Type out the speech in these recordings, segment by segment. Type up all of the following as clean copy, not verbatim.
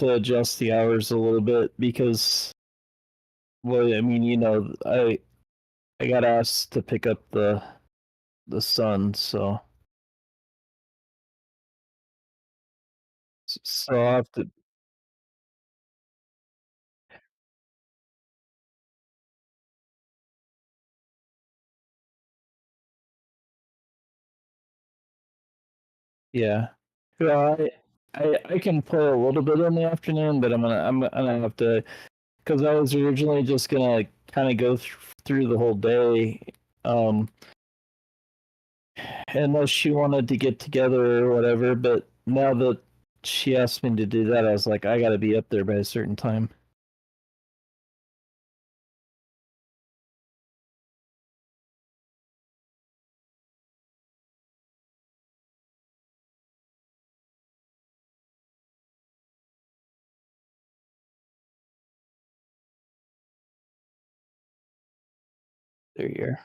to adjust the hours a little bit because, well, I mean, I got asked to pick up the son, so I'll have to. Yeah. Well, I can play a little bit in the afternoon, but I'm gonna have to, because I was originally just gonna kind of go through the whole day, um, unless she wanted to get together or whatever. But now that she asked me to do that, I was like, I gotta be up there by a certain time. There you are.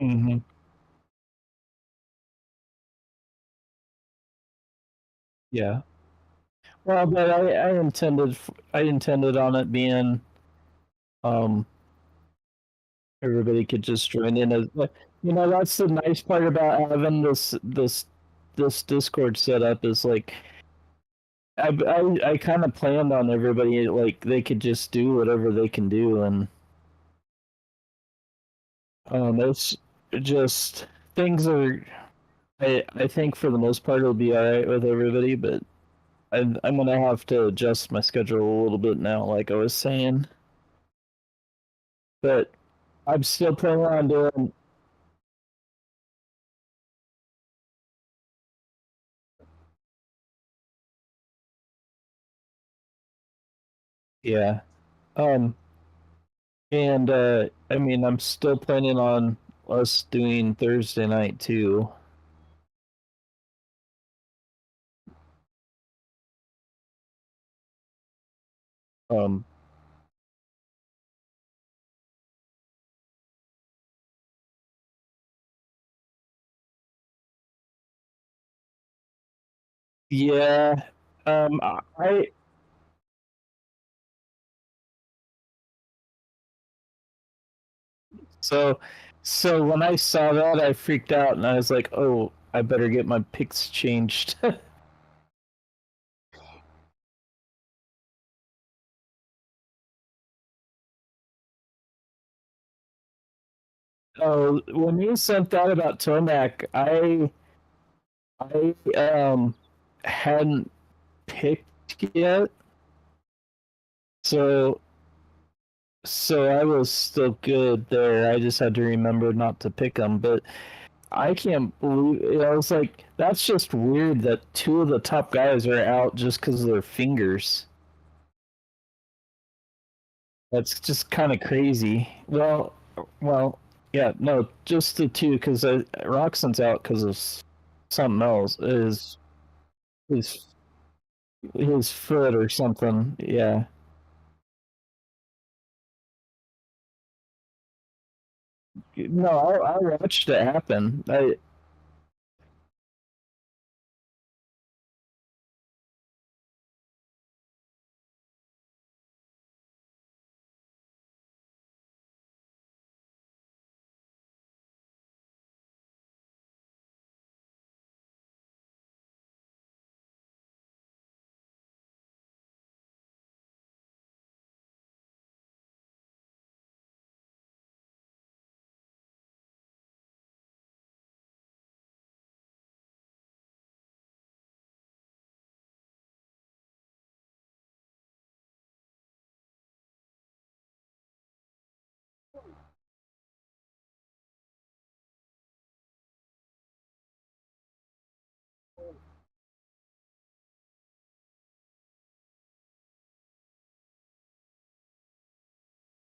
Hmm. Yeah. Well, but I intended on it being, um everybody could just join in as, that's the nice part about having this Discord set up is like I kind of planned on everybody, like they could just do whatever they can do, and it's just things are. I think for the most part it'll be all right with everybody, but I'm gonna have to adjust my schedule a little bit now, like I was saying. But I'm still planning on doing. Yeah. Um. And I mean, I'm still planning on us doing Thursday night too. Um, yeah. I so so when I saw that, I freaked out and I was like, "Oh, I better get my pics changed." Oh, when you sent that about Tomac, I hadn't picked yet, so I was still good there. I just had to remember not to pick them, but I can't believe I was like, that's just weird that two of the top guys are out just because of their fingers. That's just kind of crazy. Yeah, no, just the two because Roxon's out because of something else. His his foot or something. Yeah. No, I watched it happen.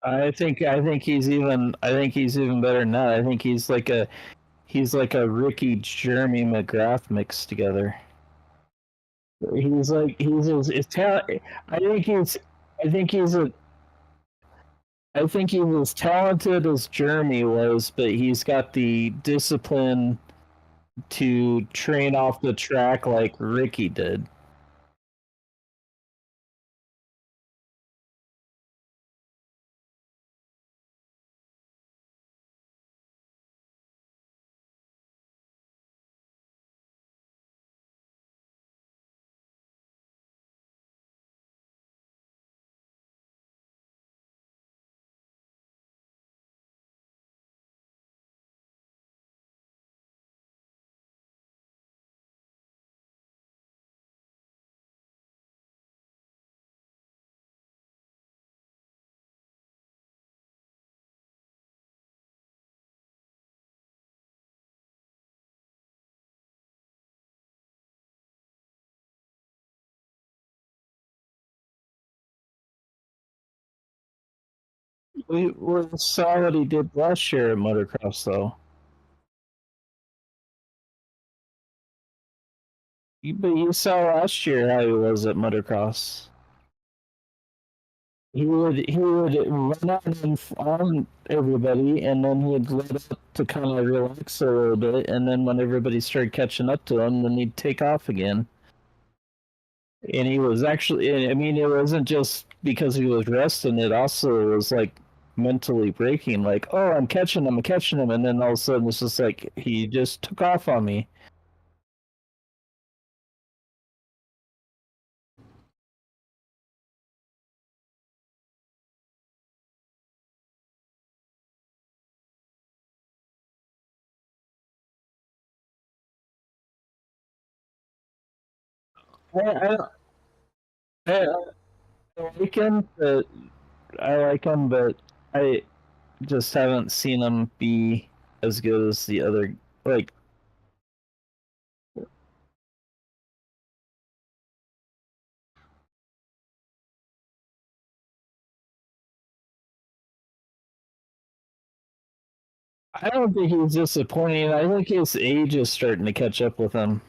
I think he's even better than that. I think he's like a Ricky Jeremy McGrath mixed together. He's as talent. I think he's I think he's a I think he's as talented as Jeremy was, but he's got the discipline to train off the track like Ricky did. We saw what he did last year at motocross, though. But you saw last year how he was at motocross. He would run out on everybody, and then he'd let up to kind of relax a little bit, and then when everybody started catching up to him, then he'd take off again. And he was actually, I mean, it wasn't just because he was resting; it also was like mentally breaking. Like, oh, I'm catching him, and then all of a sudden it's just like he just took off on me. I, I, I like him, but I just haven't seen him be as good as the other. Like, I don't think he's disappointing. I think his age is starting to catch up with him.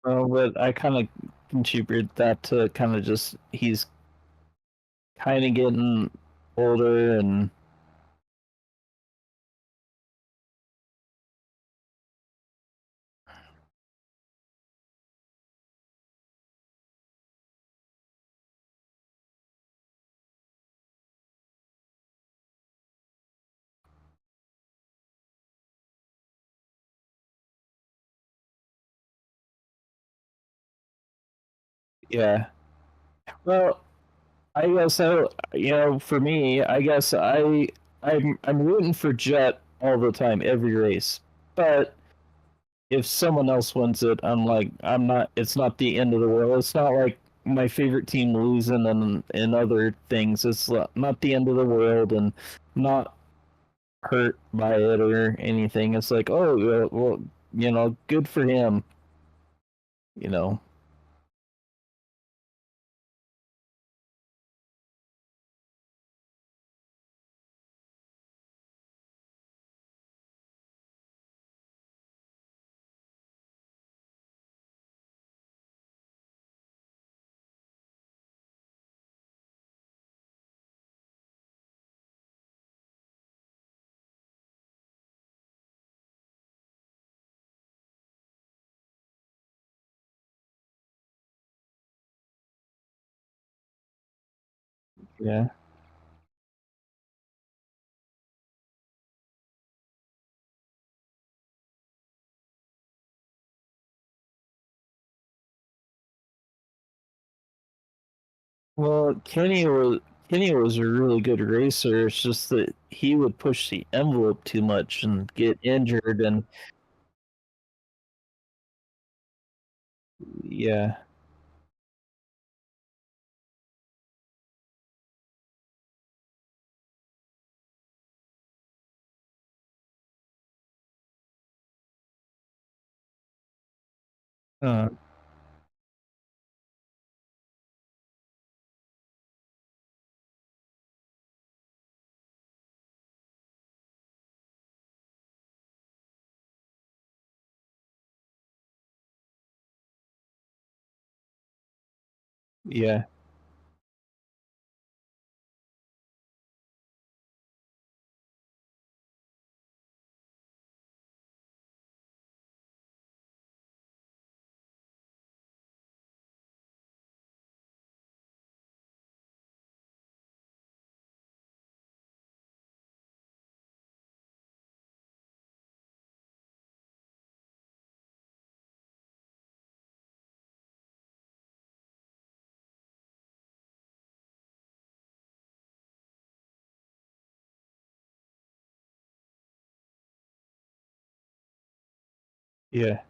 But I kind of contribute that to kind of just he's kind of getting older and yeah. Well, I guess for me, I guess I'm rooting for Jet all the time, every race. But if someone else wins it, I'm not. It's not the end of the world. It's not like my favorite team losing and other things. It's not the end of the world, and not hurt by it or anything. It's like, oh well, good for him. You know, yeah. Well, Kenny was a really good racer. It's just that he would push the envelope too much and get injured, and yeah. Uh, Yeah. Yeah.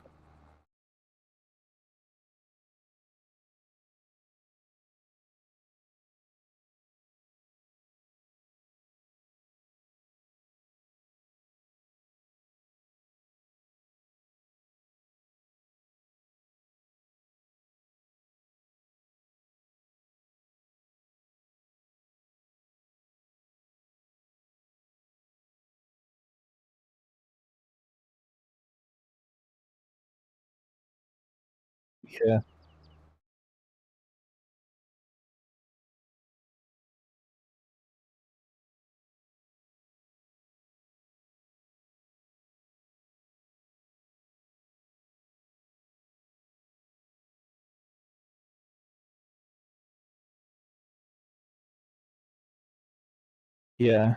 Yeah. Yeah.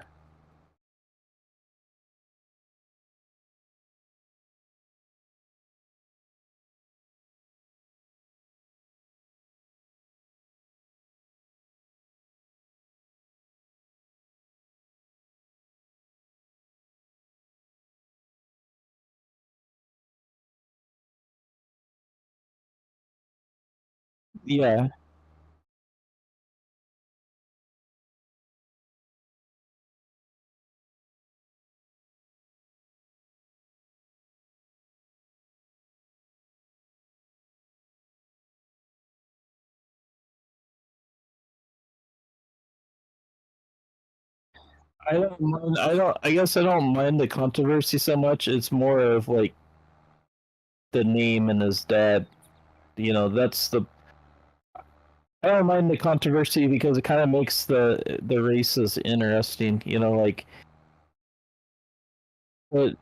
Yeah. I don't mind. I don't. I guess I don't mind the controversy so much. It's more of like the name and his dad. That's the. I don't mind the controversy because it kind of makes the races interesting. Like, but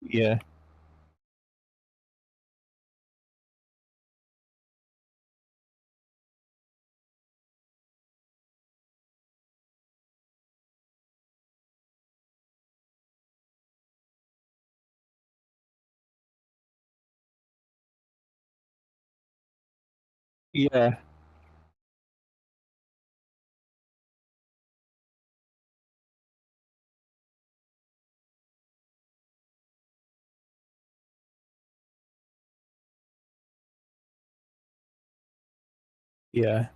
yeah, yeah, yeah.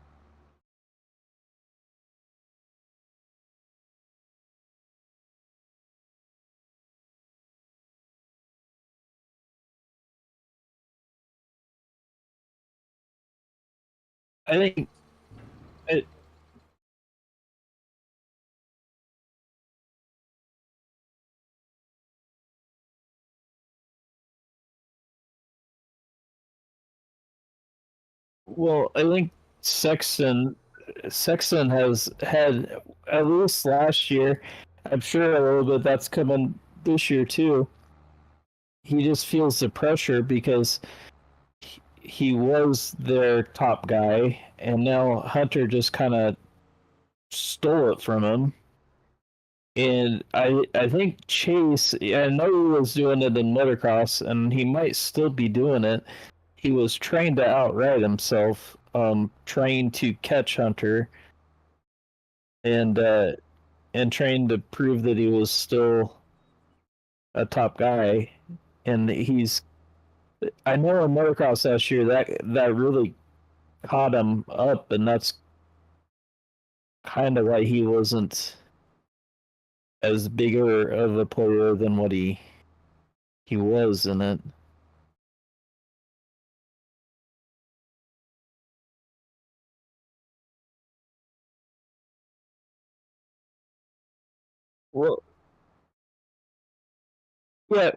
I think it. Well, I think Sexton has had at least last year. I'm sure a little bit that's coming this year too. He just feels the pressure because he was their top guy, and now Hunter just kind of stole it from him. And I think Chase, I know he was doing it in motocross, and he might still be doing it. He was trained to outride himself, trained to catch Hunter, and trained to prove that he was still a top guy. And I know in motocross last year that really caught him up, and that's kind of why he wasn't as bigger of a player than what he was in it. Well, yeah,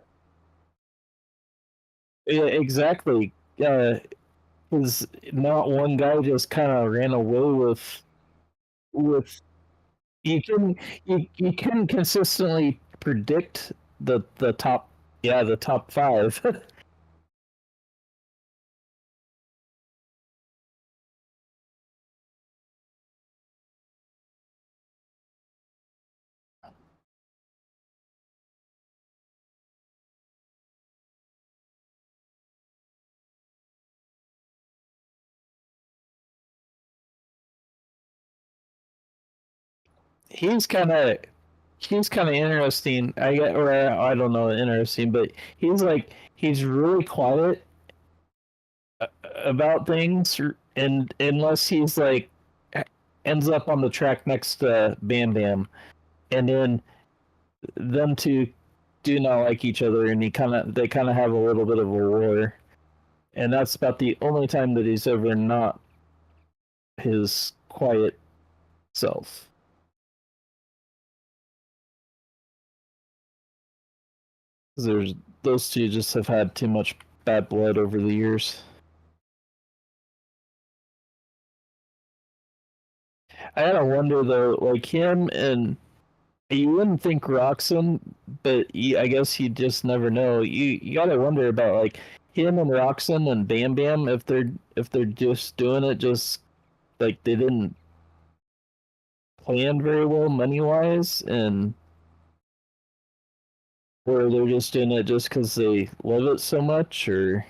yeah, exactly. Because not one guy just kind of ran away with you can you can consistently predict the top, yeah, the top five. he's kind of he's kind of interesting. I get, or I don't know, interesting, but he's really quiet about things, and unless he's like ends up on the track next to Bam Bam, and then them two do not like each other, and they kind of have a little bit of a war, and that's about the only time that he's ever not his quiet self. There's those two just have had too much bad blood over the years. I gotta wonder though, like him and you wouldn't think Roxon, but I guess you just never know. You gotta wonder about like him and Roxon and Bam Bam if they're just doing it just like they didn't plan very well money wise, and or they're just doing it just because they love it so much, or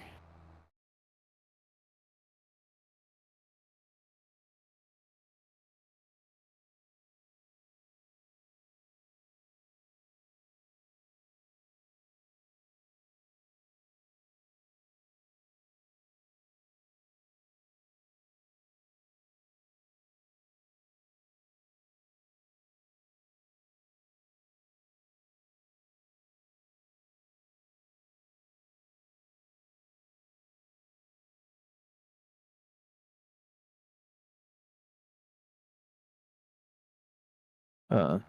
uh,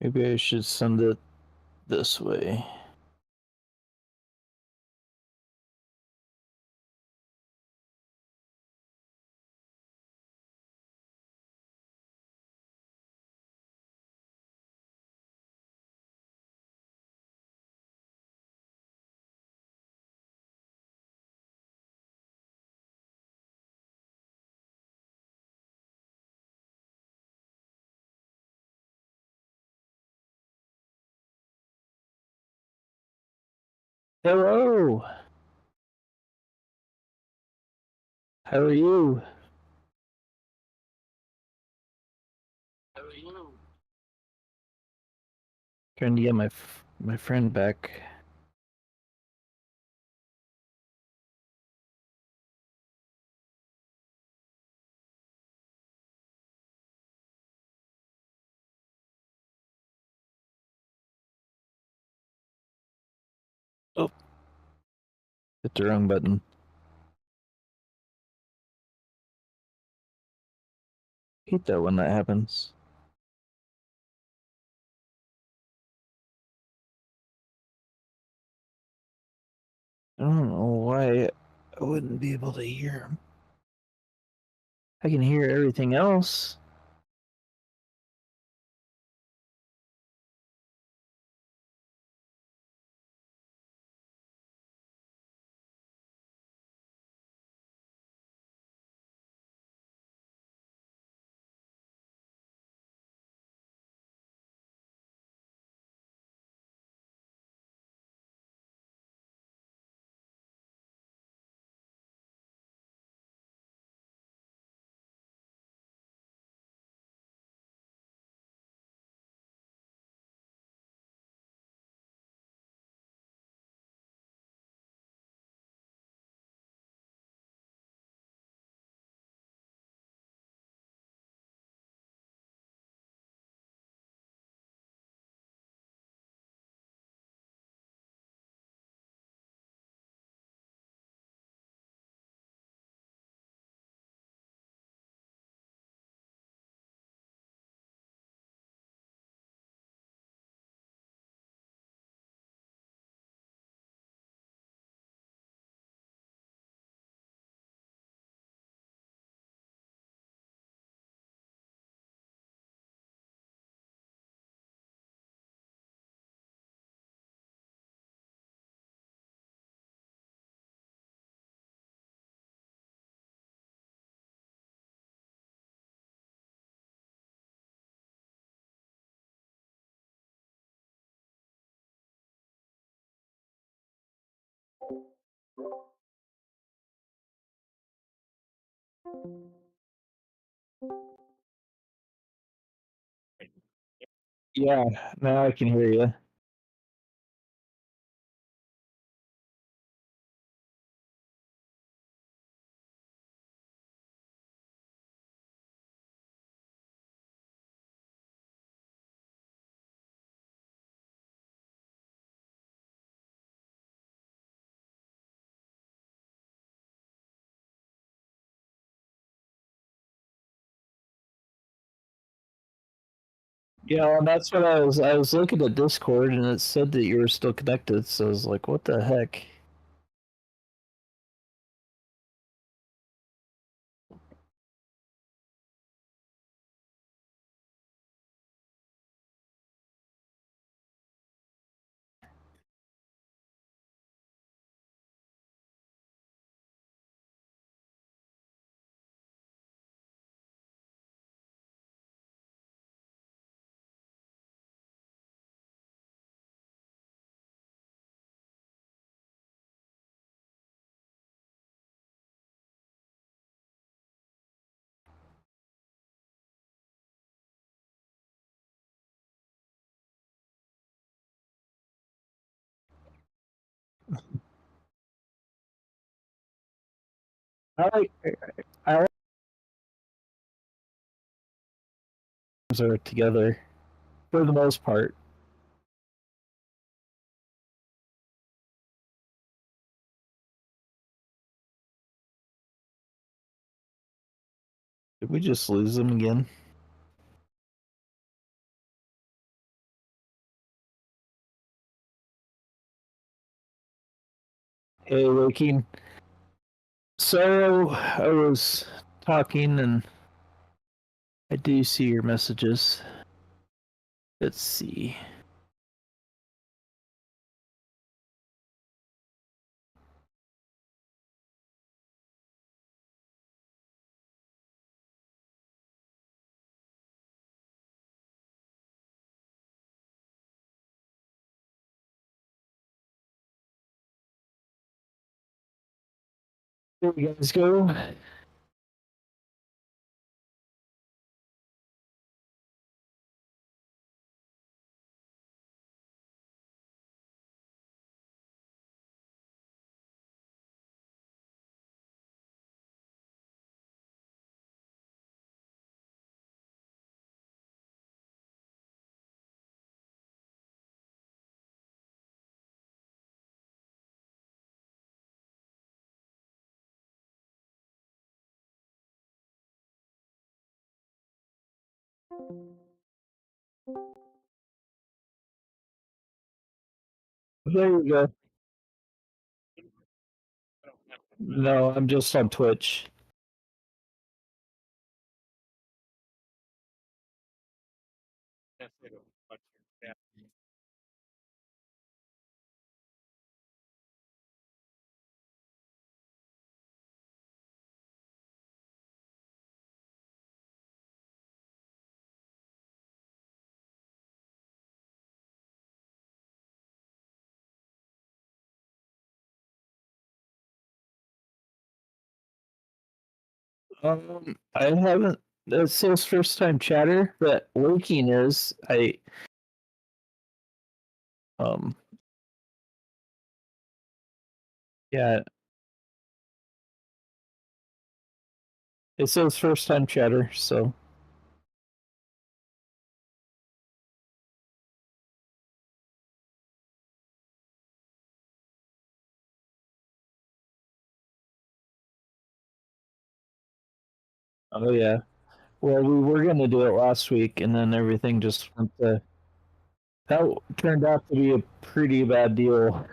maybe I should send it this way. Hello, how are you? Trying to get my friend back. Oh, hit the wrong button. Hate that when that happens. I don't know why I wouldn't be able to hear him. I can hear everything else. Yeah, now I can hear you. Yeah, and that's what I was looking at Discord and it said that you were still connected, so I was like, what the heck? I like are together for the most part. Did we just lose them again? Hey, Waking. So I was talking and I do see your messages. Let's see. There you guys go. There you go. No, I'm just on Twitch. I haven't. It says first time chatter, but waking is um yeah, it says first time chatter. So oh yeah. Well, we were gonna do it last week, and then everything just went to. That turned out to be a pretty bad deal.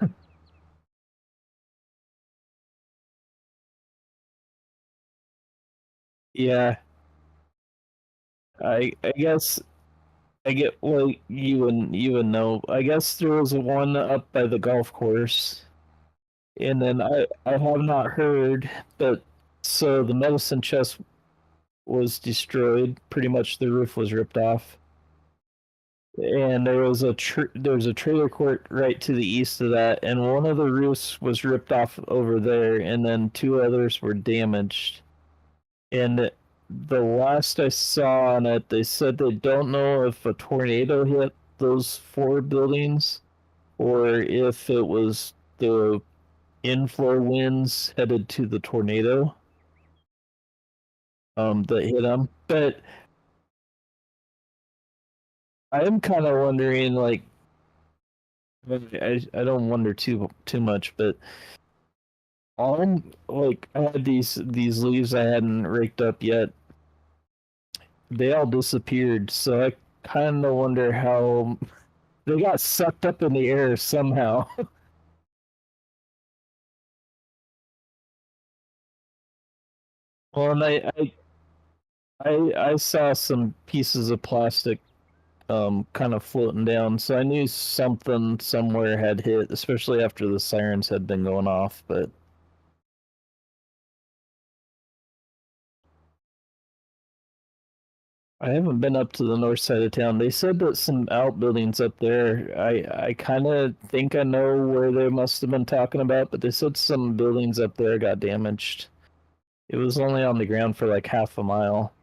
Yeah, I guess I get well. You would know. I guess there was one up by the golf course, and then I have not heard, but so the medicine chest was destroyed. Pretty much the roof was ripped off, and there was a trailer court right to the east of that, and one of the roofs was ripped off over there, and then two others were damaged. And the last I saw on it, they said they don't know if a tornado hit those four buildings or if it was the inflow winds headed to the tornado that hit them. But I am kind of wondering, like, I don't wonder too much, but all like I had these leaves I hadn't raked up yet. They all disappeared, so I kind of wonder how they got sucked up in the air somehow. Well, and I saw some pieces of plastic kind of floating down, so I knew something somewhere had hit, especially after the sirens had been going off. But I haven't been up to the north side of town. They said that some outbuildings up there. I kind of think I know where they must have been talking about, but they said some buildings up there got damaged. It was only on the ground for like half a mile.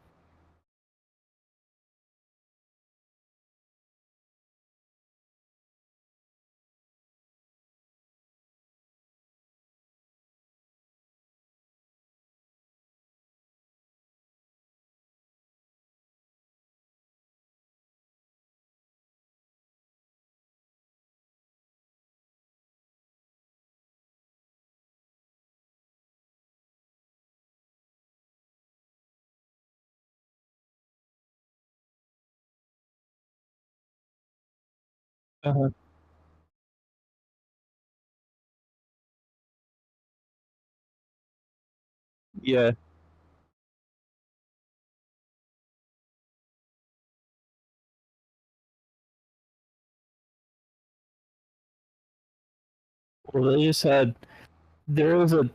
Uh-huh. Yeah. Well, they just had there was a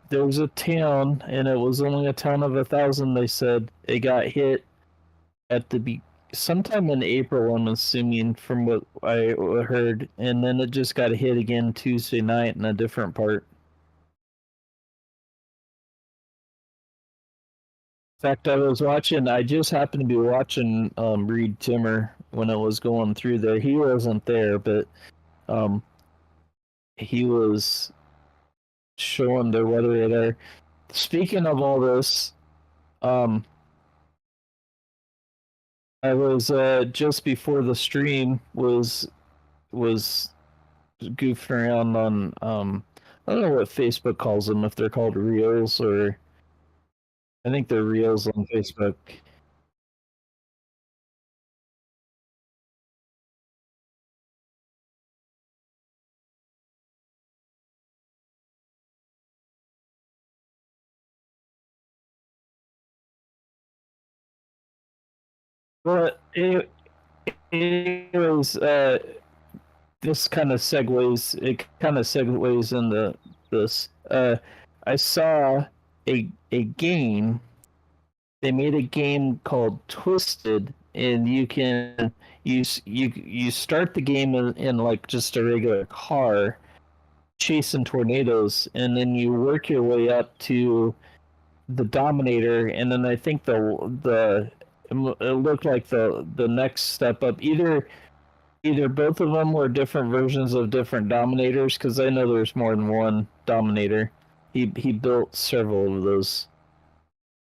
there was a town, and it was only a town of 1,000. They said it got hit at sometime in April. I'm assuming from what I heard, and then it just got hit again Tuesday night in a different part. In fact, I was watching. I just happened to be watching Reed Timmer when it was going through there. He wasn't there, but um, he was showing the weather there. Speaking of all this, um, I was just before the stream was goofing around on I don't know what Facebook calls them, if they're called reels, or I think they're reels on Facebook. But anyways, this kind of segues. It kind of segues into this. I saw a game. They made a game called Twisted, and you start the game in like just a regular car, chasing tornadoes, and then you work your way up to the Dominator, and then I think the it looked like the next step up. Either both of them were different versions of different Dominators, because I know there's more than one Dominator. He built several of those.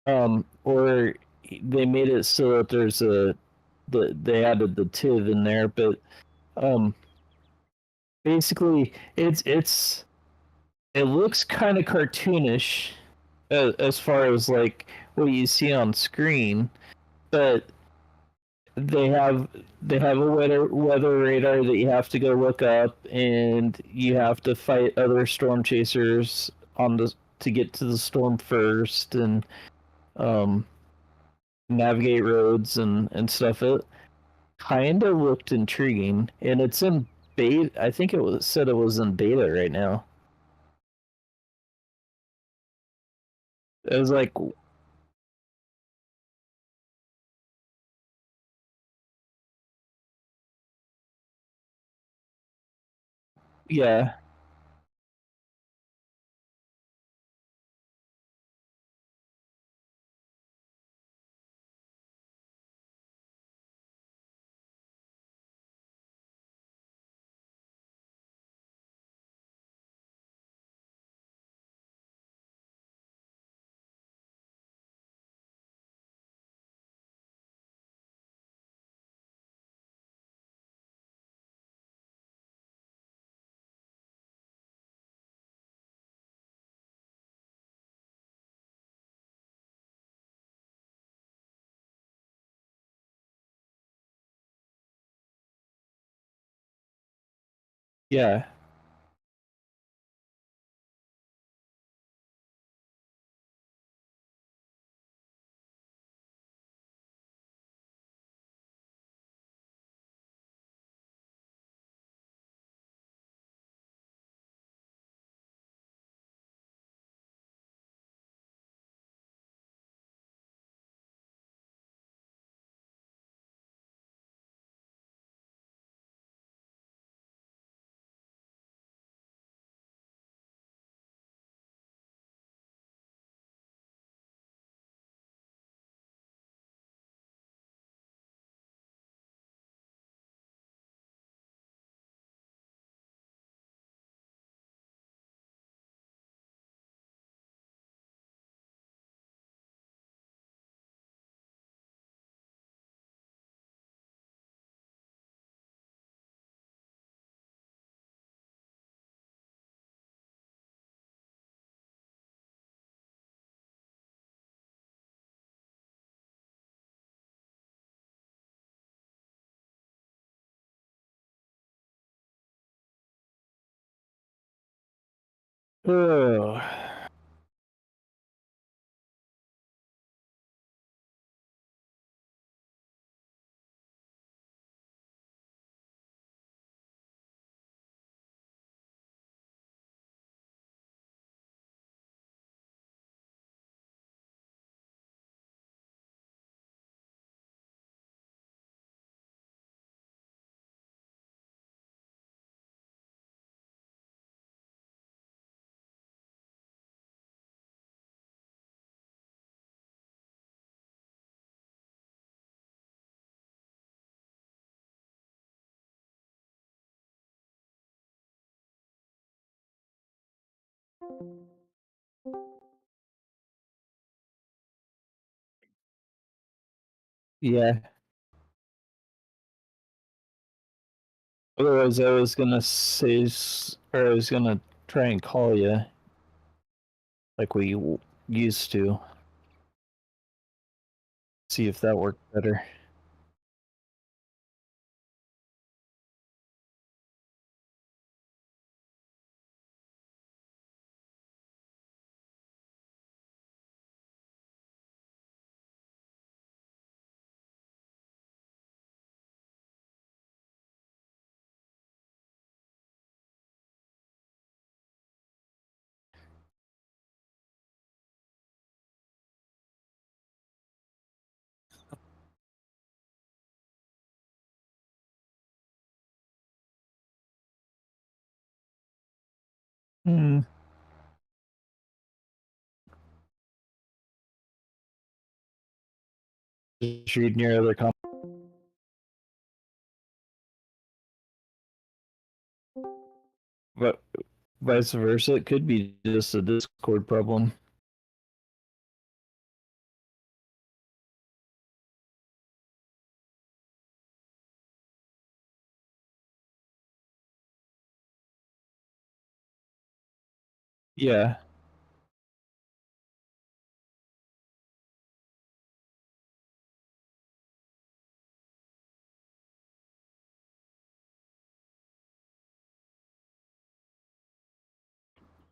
Or they made it so that they added the tiv in there, but um basically it looks kind of cartoonish as far as like what you see on screen, but they have they have a weather radar that you have to go look up, and you have to fight other storm chasers on the to get to the storm first, and um navigate roads and stuff. It kind of looked intriguing, and it's in beta. I think it was said it was in beta right now. It was like, yeah, yeah. Oh, yeah. Otherwise, I was gonna say, or I was gonna try and call you like we used to, see if that worked better. Hmm. Just reading your other comments. But vice versa, it could be just a Discord problem. Yeah.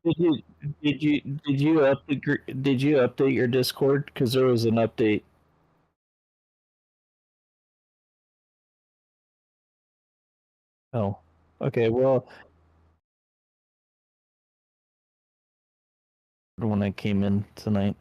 Did you did you update your Discord? Because there was an update. Oh. Okay, well, when I came in tonight.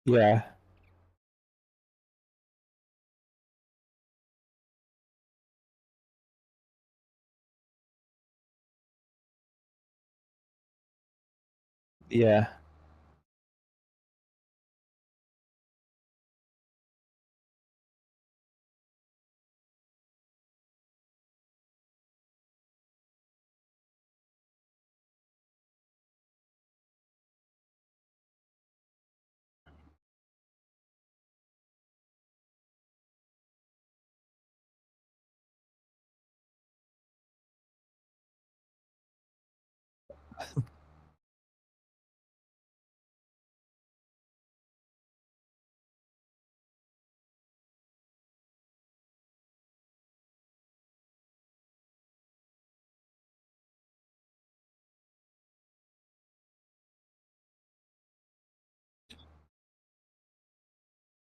Yeah. Yeah.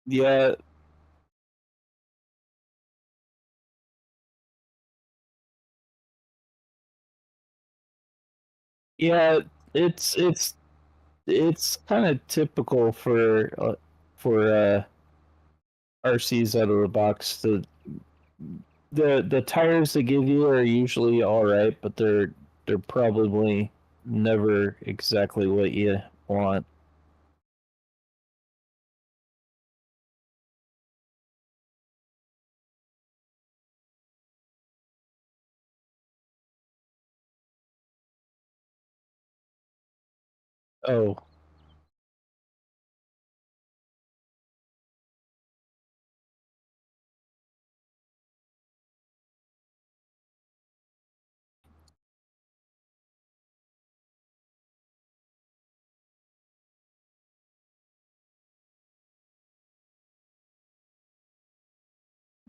Yeah. Yeah. It's it's kind of typical for RCs out of the box. The tires they give you are usually all right, but they're probably never exactly what you want. Oh.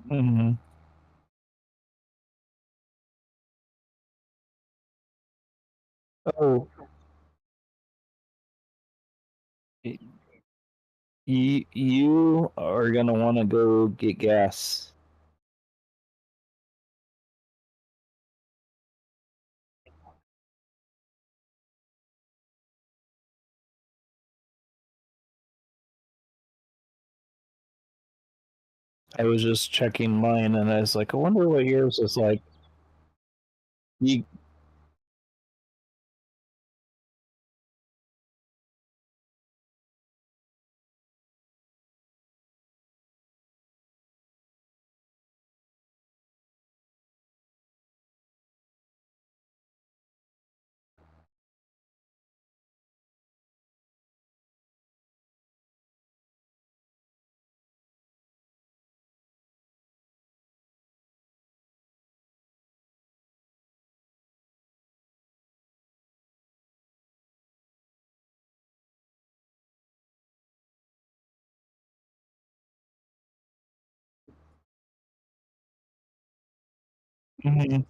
Hmm. Oh, you are gonna want to go get gas. I was just checking mine, and I was like, I wonder what yours is like. You, mhm,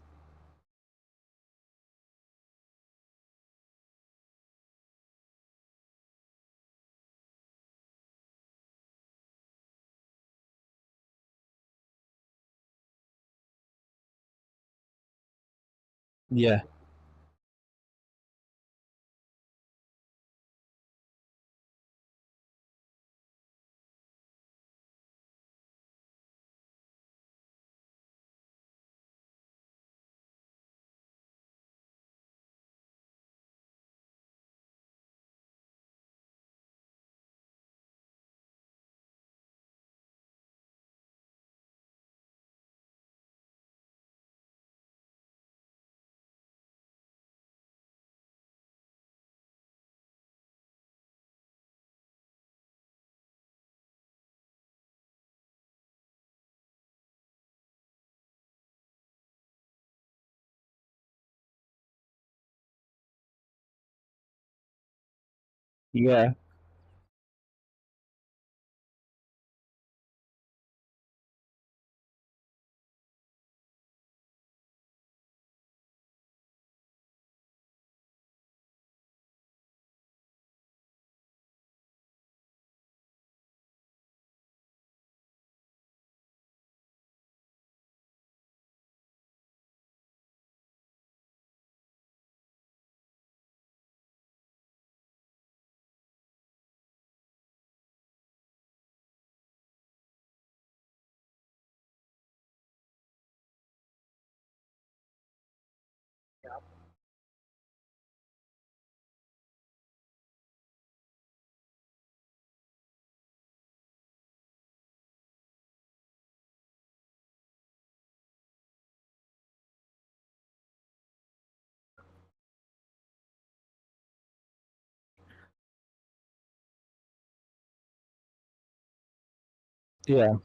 yeah, yeah, yeah.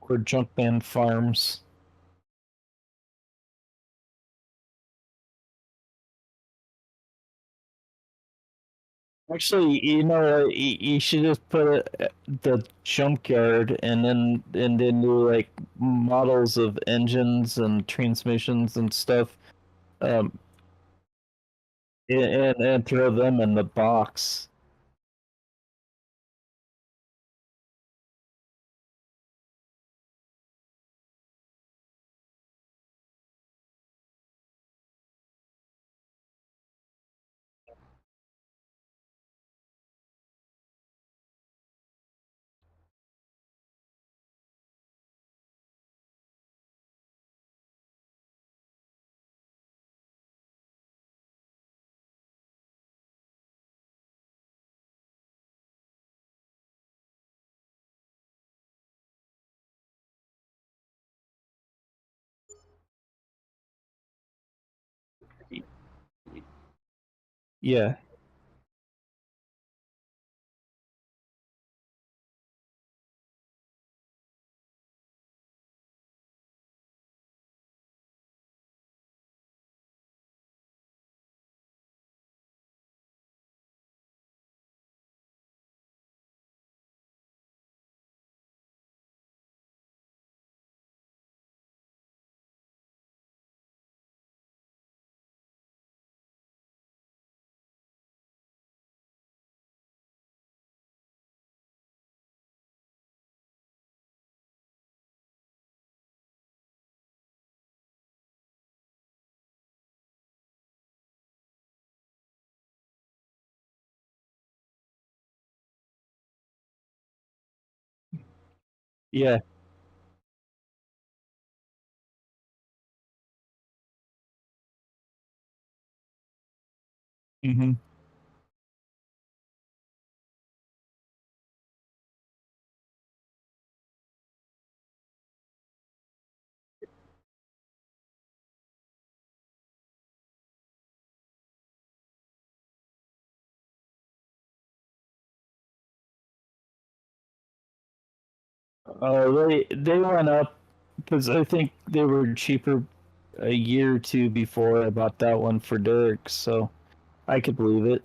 Or Junkman Farms. Actually, you know what? You should just put the junkyard, and then do like models of engines and transmissions and stuff, um, and throw them in the box. Yeah, Yeah. Mhm. Oh, they went up because I think they were cheaper a year or two before I bought that one for Dirk, so I could believe it.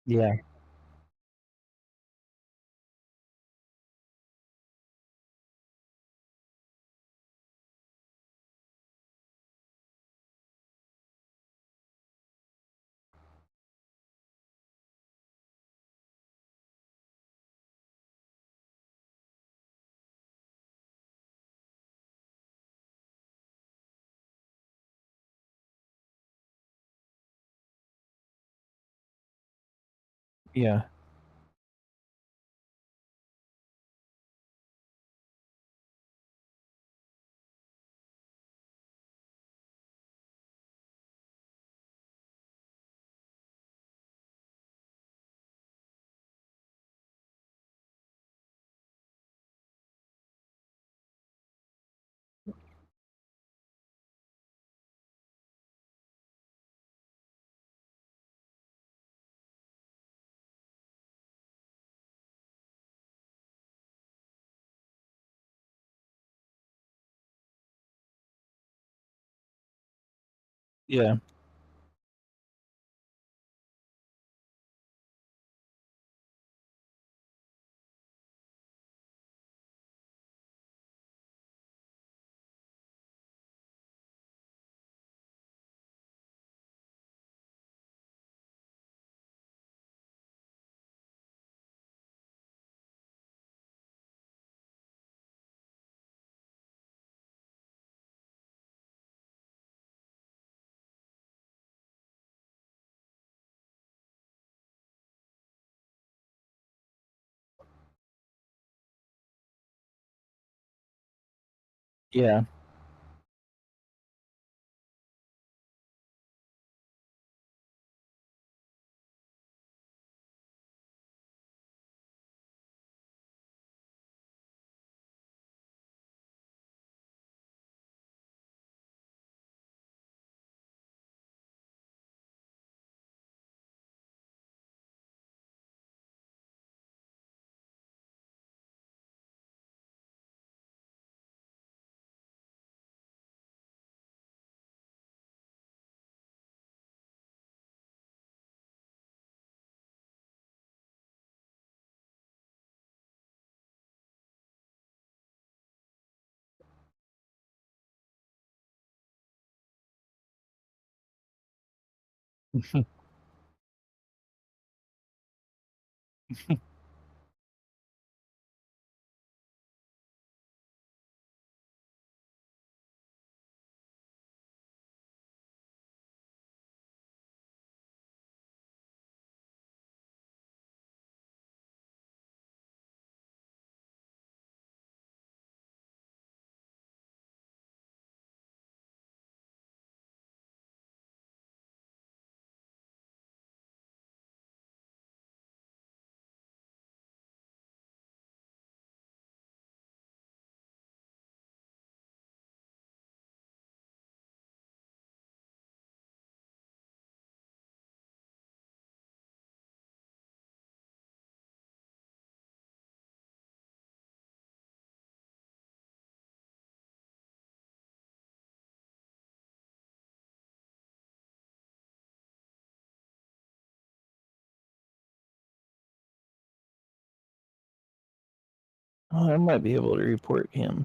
Yeah. Yeah. Yeah. Yeah. Oh, I might be able to report him.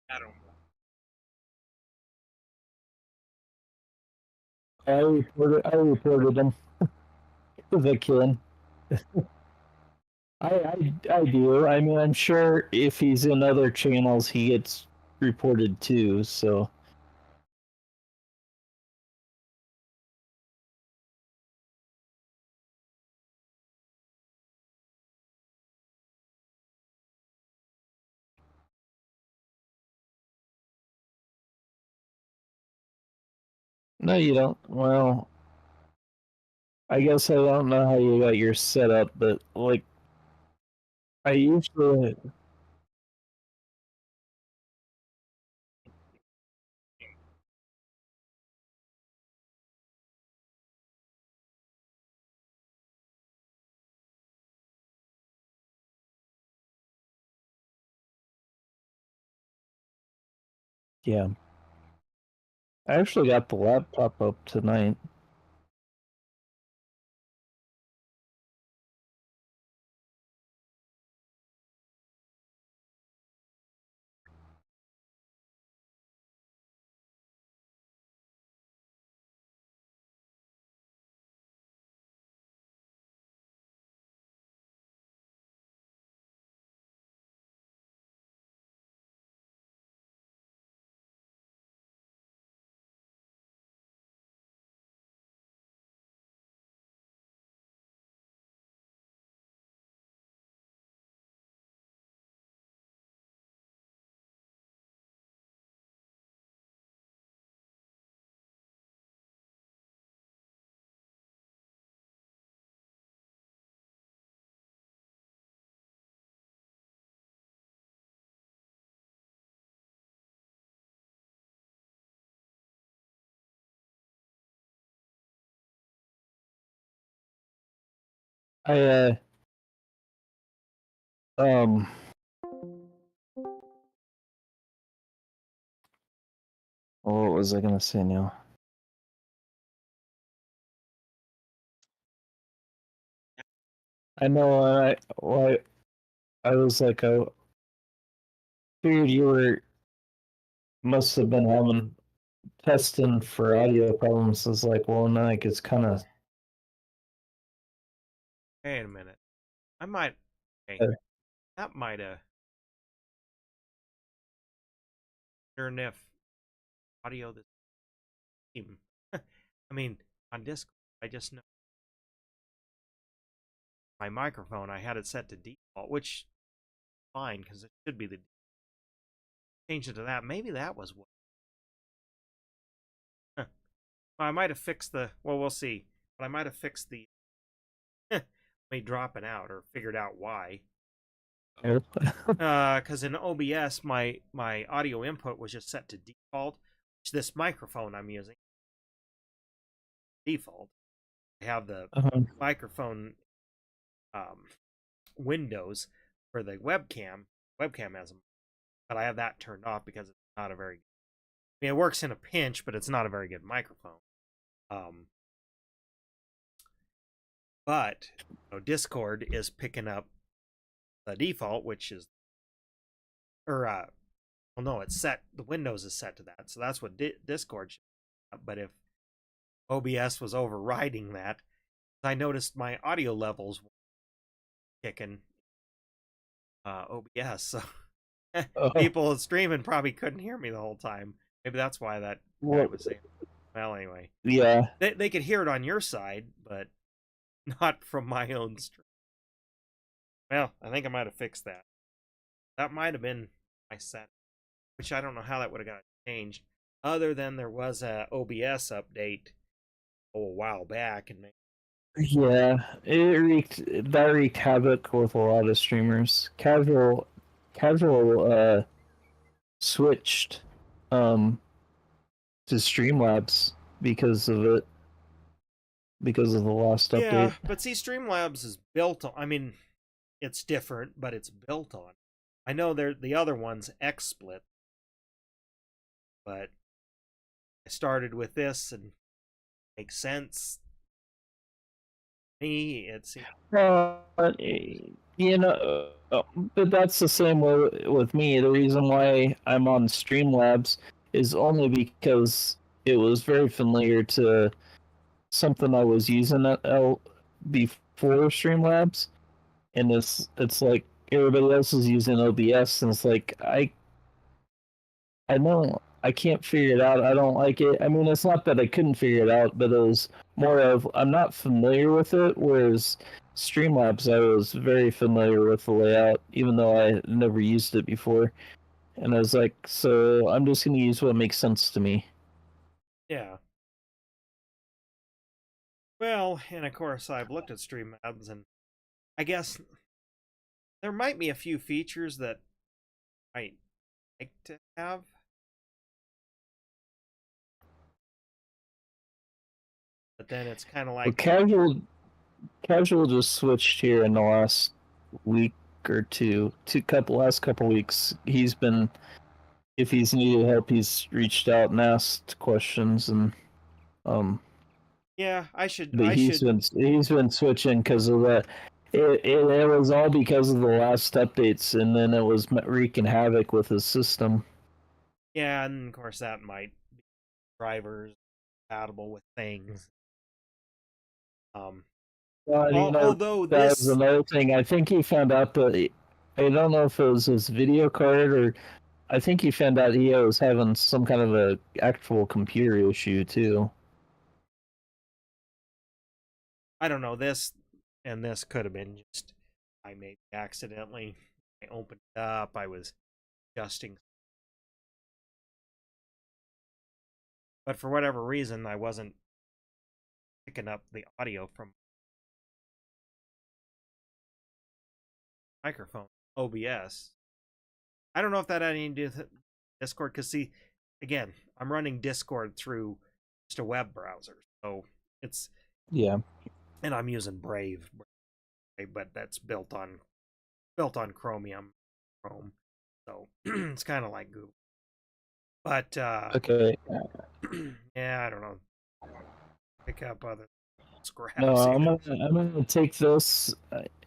I don't know. I reported him as a kid. I do. I mean, I'm sure if he's in other channels, he gets reported too. So no, you don't. Well, I guess I don't know how you got your setup, but like I usually, yeah, I actually got the laptop up tonight. I um what was I gonna say now? I know I was like I figured you were must have been having testing for audio problems. Is like, well, no, like it's kind of Wait a minute. I might. Okay, uh, that might have. Sure if audio this team. I mean, on Discord, I just know my microphone. I had it set to default, which fine because it should be the change it to that. Maybe that was what. Huh. Well, I might have fixed the. Well, we'll see. But I might have fixed the me dropping out or figured out why. Because in OBS, my audio input was just set to default. Which this microphone I'm using default. I have the uh-huh. microphone windows for the webcam. Webcam has them, but I have that turned off because it's not a very. I mean, it works in a pinch, but it's not a very good microphone. Um, but Discord is picking up the default, which is, or well, no, it's set. The Windows is set to that, so that's what Discord should. But if OBS was overriding that, I noticed my audio levels were kicking OBS, so people streaming probably couldn't hear me the whole time. Maybe that's why that guy was saying. Well, anyway, yeah. they could hear it on your side, but not from my own stream. Well, I think I might have fixed that. That might have been my set, which I don't know how that would have got changed, other than there was a OBS update a while back, and Yeah, that wreaked havoc with a lot of streamers. Casual switched um to Streamlabs because of it, because of the last yeah, update. but see, Streamlabs is built on. I mean, it's different, but it's built on. I know they're the other one's XSplit, but I started with this and it makes sense. Me, it's You know, but that's the same way with me. The reason why I'm on Streamlabs is only because it was very familiar to something I was using at before Streamlabs, and it's like everybody else is using OBS, and it's like I can't figure it out. I don't like it. I mean, it's not that I couldn't figure it out, but it was more of I'm not familiar with it. Whereas Streamlabs, I was very familiar with the layout, even though I never used it before. And I was like, so I'm just going to use what makes sense to me. yeah. Well, and of course, I've looked at Streamlabs, and I guess there might be a few features that I like to have. But then it's kind of But like, casual just switched here in the last week or last couple weeks. He's been, if he's needed help, he's reached out and asked questions, and um yeah, I should, but he's been switching because of that. It was all because of the last updates, and then it was wreaking havoc with his system. yeah, and of course that might be drivers compatible with things. Um, although That was this, another thing. I think he found out that I don't know if it was his video card or I think he found out he was having some kind of a actual computer issue too. I don't know, this and this could have been just I maybe accidentally I opened it up. I was adjusting, but for whatever reason, I wasn't picking up the audio from microphone OBS. I don't know if that had anything to do with Discord, because see, again, I'm running Discord through just a web browser, so it's Yeah. and I'm using Brave, but that's built on Chromium, Chrome, so it's kind of like Google. But Okay. yeah, I don't know. Pick up other No, scraps even. I'm gonna take this,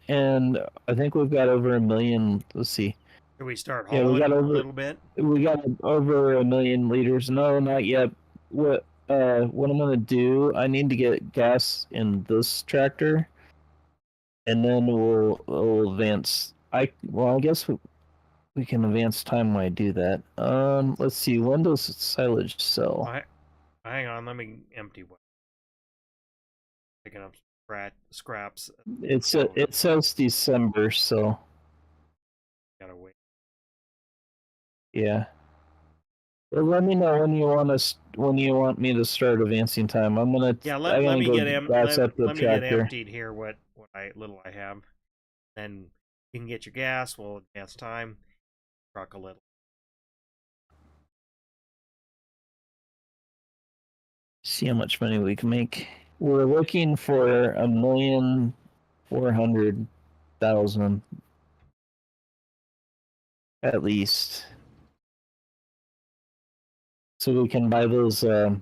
and I think we've got over a million. Let's see. Should we start Yeah, hauling a little bit? we got over a million liters. No, not yet. What I'm gonna do? I need to get gas in this tractor, and then we'll advance. I guess we can advance time when I do that. Let's see. When does silage sell? Hang on, let me empty one. Picking up scraps. It says December, so Gotta wait. yeah. Well, let me know when you want me to start advancing time. Yeah, I'm let gonna me go get gas up the let me get tractor. emptied here. What I little I have. Then you can get your gas. We'll advance time. Truck a little. See how much money we can make. We're looking for 1,400,000 at least, so we can buy those. So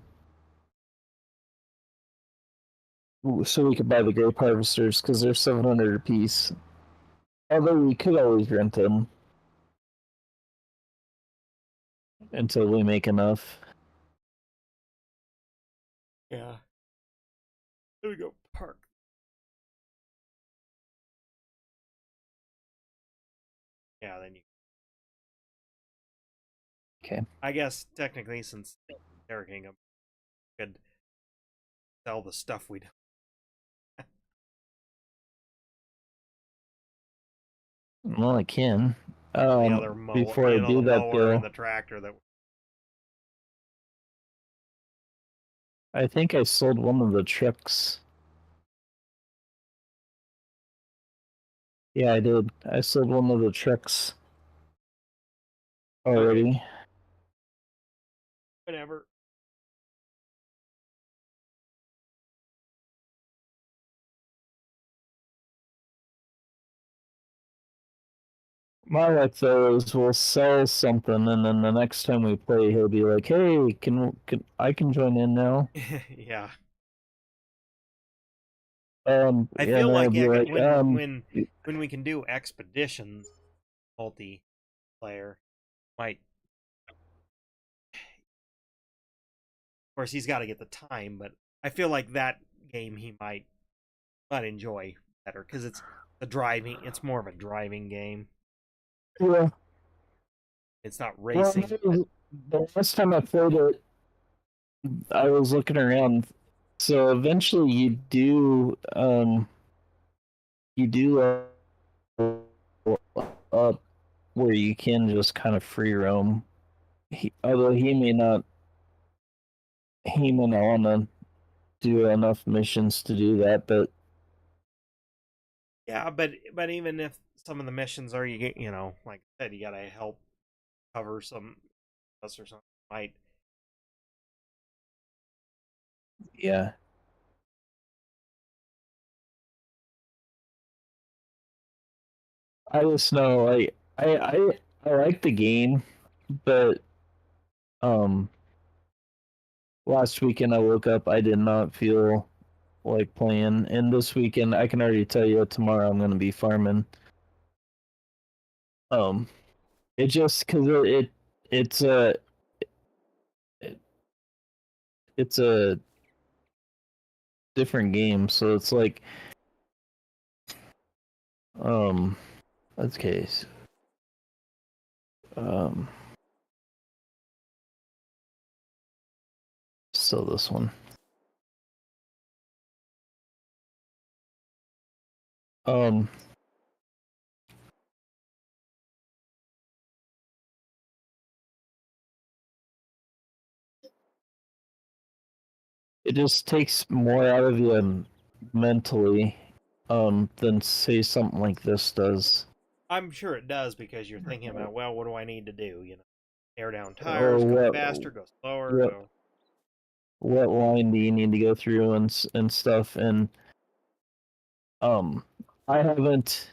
we could buy the grape harvesters because they're 700 a piece. Although we could always rent them until we make enough. Yeah. There we go. Park. Yeah, then you. Okay. I guess technically, since Derek Hingham could sell the stuff we do. Well, I can. The other mower, Before I the do that mower and though, the tractor that I think I sold one of the trucks. Yeah, I did. I sold one of the trucks Okay, already. whatever. My luck though is we'll sell something, and then the next time we play, he'll be like, "Hey, can I can join in now?" Yeah. I Yeah, and feel then he'll like be like, when we can do expeditions multiplayer, might, of course he's got to get the time, but I feel like that game he might enjoy better because the driving. It's more of a driving game. "Yeah." It's not Well, racing. the last time I played it, I was looking around. So eventually, you do up where you can just kind of free roam. Although he may not want to do enough missions to do that, but Yeah, but even if some of the missions are, you get, like I said, you gotta help cover some us or something. Might. yeah, I just know like I like the game, but um last weekend I woke up I did not feel like playing, and this weekend I can already tell you tomorrow I'm gonna be farming. Um, it just because it's a it, it's a different game, so it's like um let's case um so this one um it just takes more out of you mentally than say something like this does. I'm sure it does because you're thinking about, well, what do I need to do? Air down Or tires, go faster, go slower, what go. what line do you need to go through and stuff, and um I haven't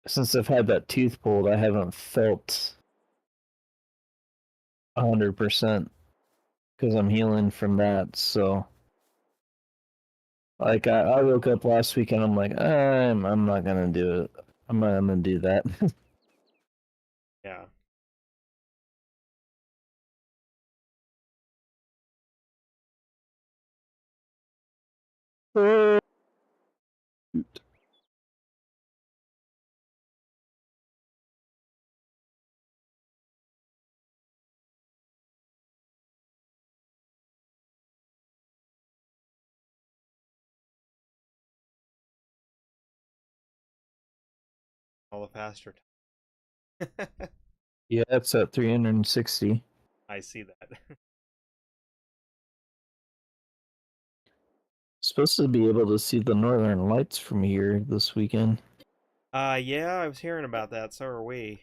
since I've had that tooth pulled, I haven't felt 100% because I'm healing from that. So like I woke up last week and I'm like I'm not gonna do it. I'm not gonna do that. Yeah. All the faster. Yeah, it's at 360. I see that. Supposed to be able to see the northern lights from here this weekend. Yeah, I was hearing about that. So are we.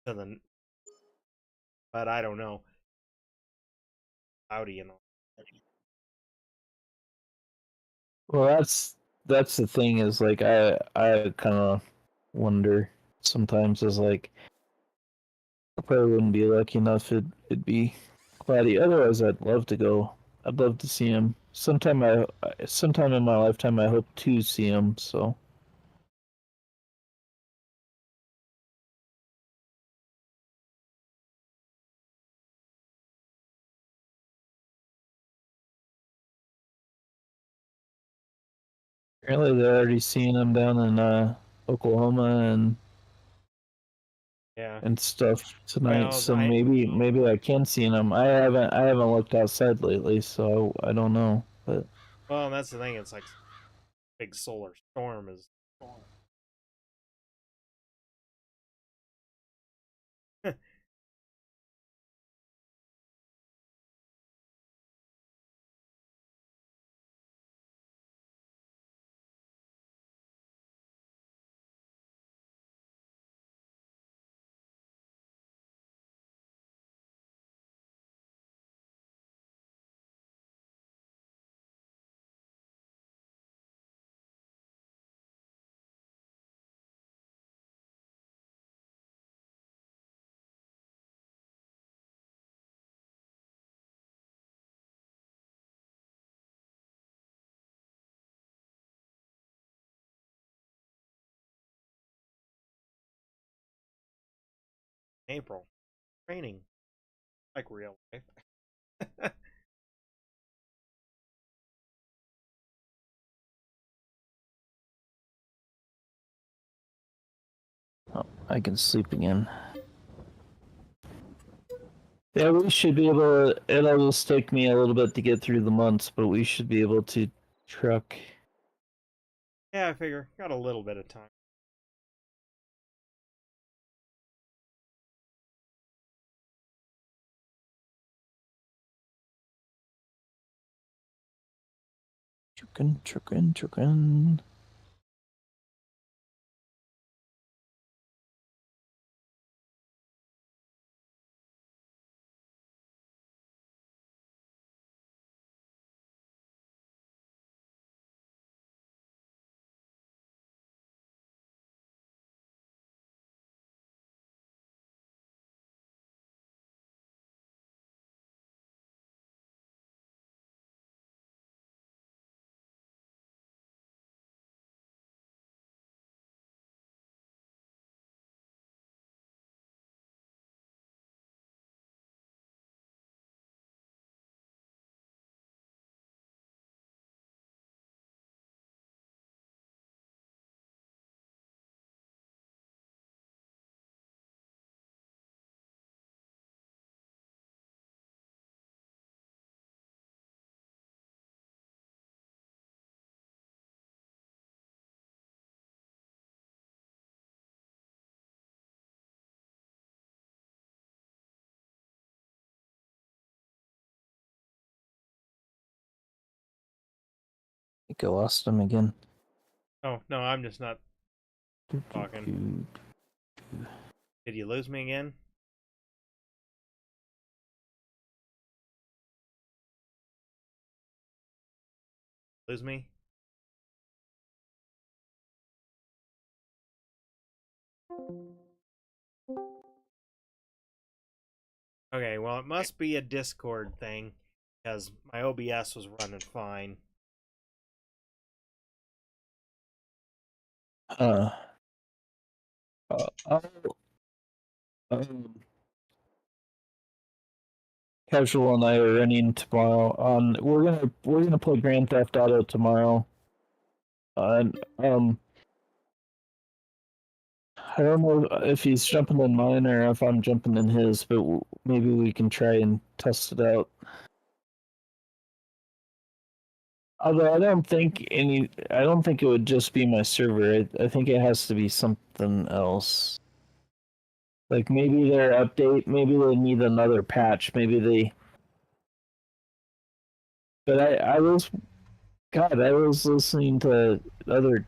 To the, but I don't know. Cloudy and all. Well, that's the thing is like I kind of wonder sometimes is like I probably wouldn't be lucky enough. It'd be cloudy. Otherwise, I'd love to go. I'd love to see him. Sometime in my lifetime, I hope to see him. So apparently, they're already seeing him down in Oklahoma Yeah. and stuff tonight. Well, So maybe I can see him. I haven't looked outside lately, so I don't know. But well, that's the thing. It's like big solar storm is. April. Raining like real life. Oh, I can sleep again. Yeah, we should be able to. It'll just take me a little bit to get through the months, but we should be able to truck. Yeah, I figure got a little bit of time. Trucking. I think I lost him again. Oh no, I'm just not talking. Did you lose me again? Lose me? Okay, well, it must be a Discord thing because my OBS was running fine. Uh, uh, um, Casual and I are running tomorrow. We're gonna play Grand Theft Auto tomorrow. And I don't know if he's jumping in mine or if I'm jumping in his, but maybe we can try and test it out. Although I don't think it would just be my server. I think it has to be something else. Like maybe their update, maybe they need another patch. Maybe they. But I was listening to other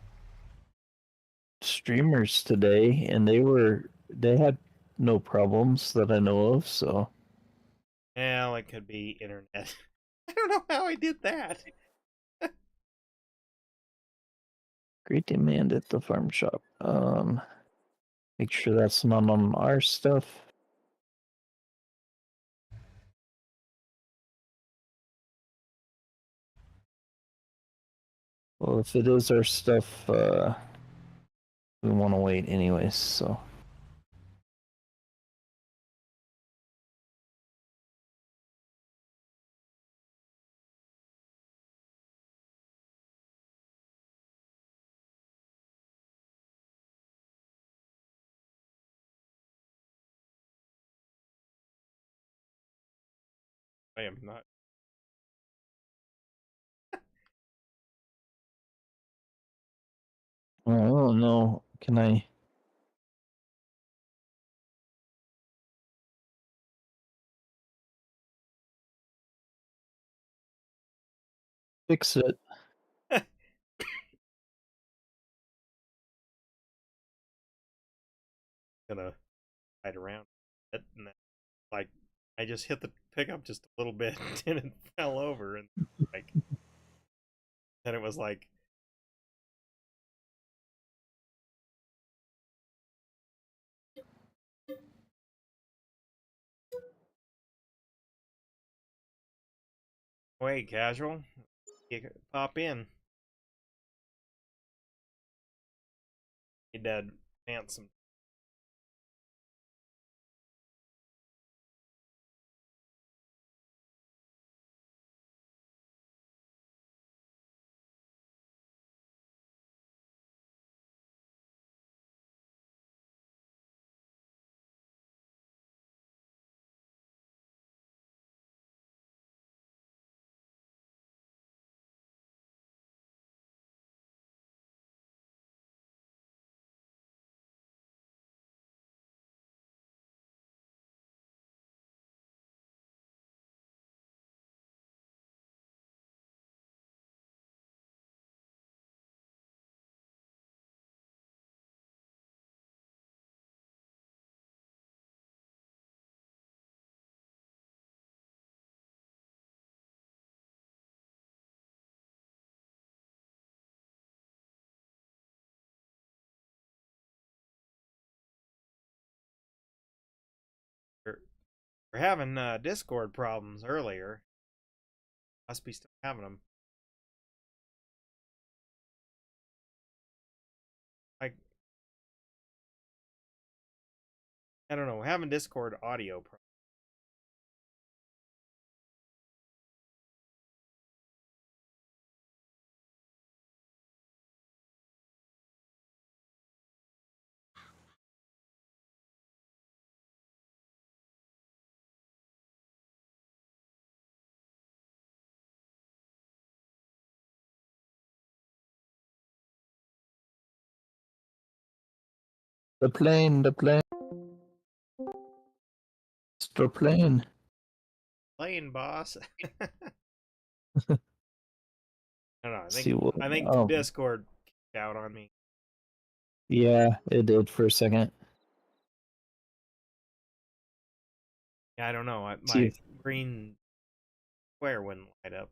streamers today, and they had no problems that I know of. So Well, it could be internet. I don't know how I did that. great demand at the farm shop. Make sure that's not on our stuff. Well, if it is our stuff, we want to wait anyways. So I am not. I don't know. Can I fix it? Gonna ride around it, and then, like, I just hit the pickup just a little bit, and it fell over, and like, then it was like, wait, casual, you pop in. You dead handsome. We're having Discord problems earlier. Must be still having them. I don't know. We're having Discord audio problems. The plane. The plane. Playing boss. I don't know. I think Discord kicked out on me. Yeah, it did for a second. Yeah, I don't know. My green square wouldn't light up.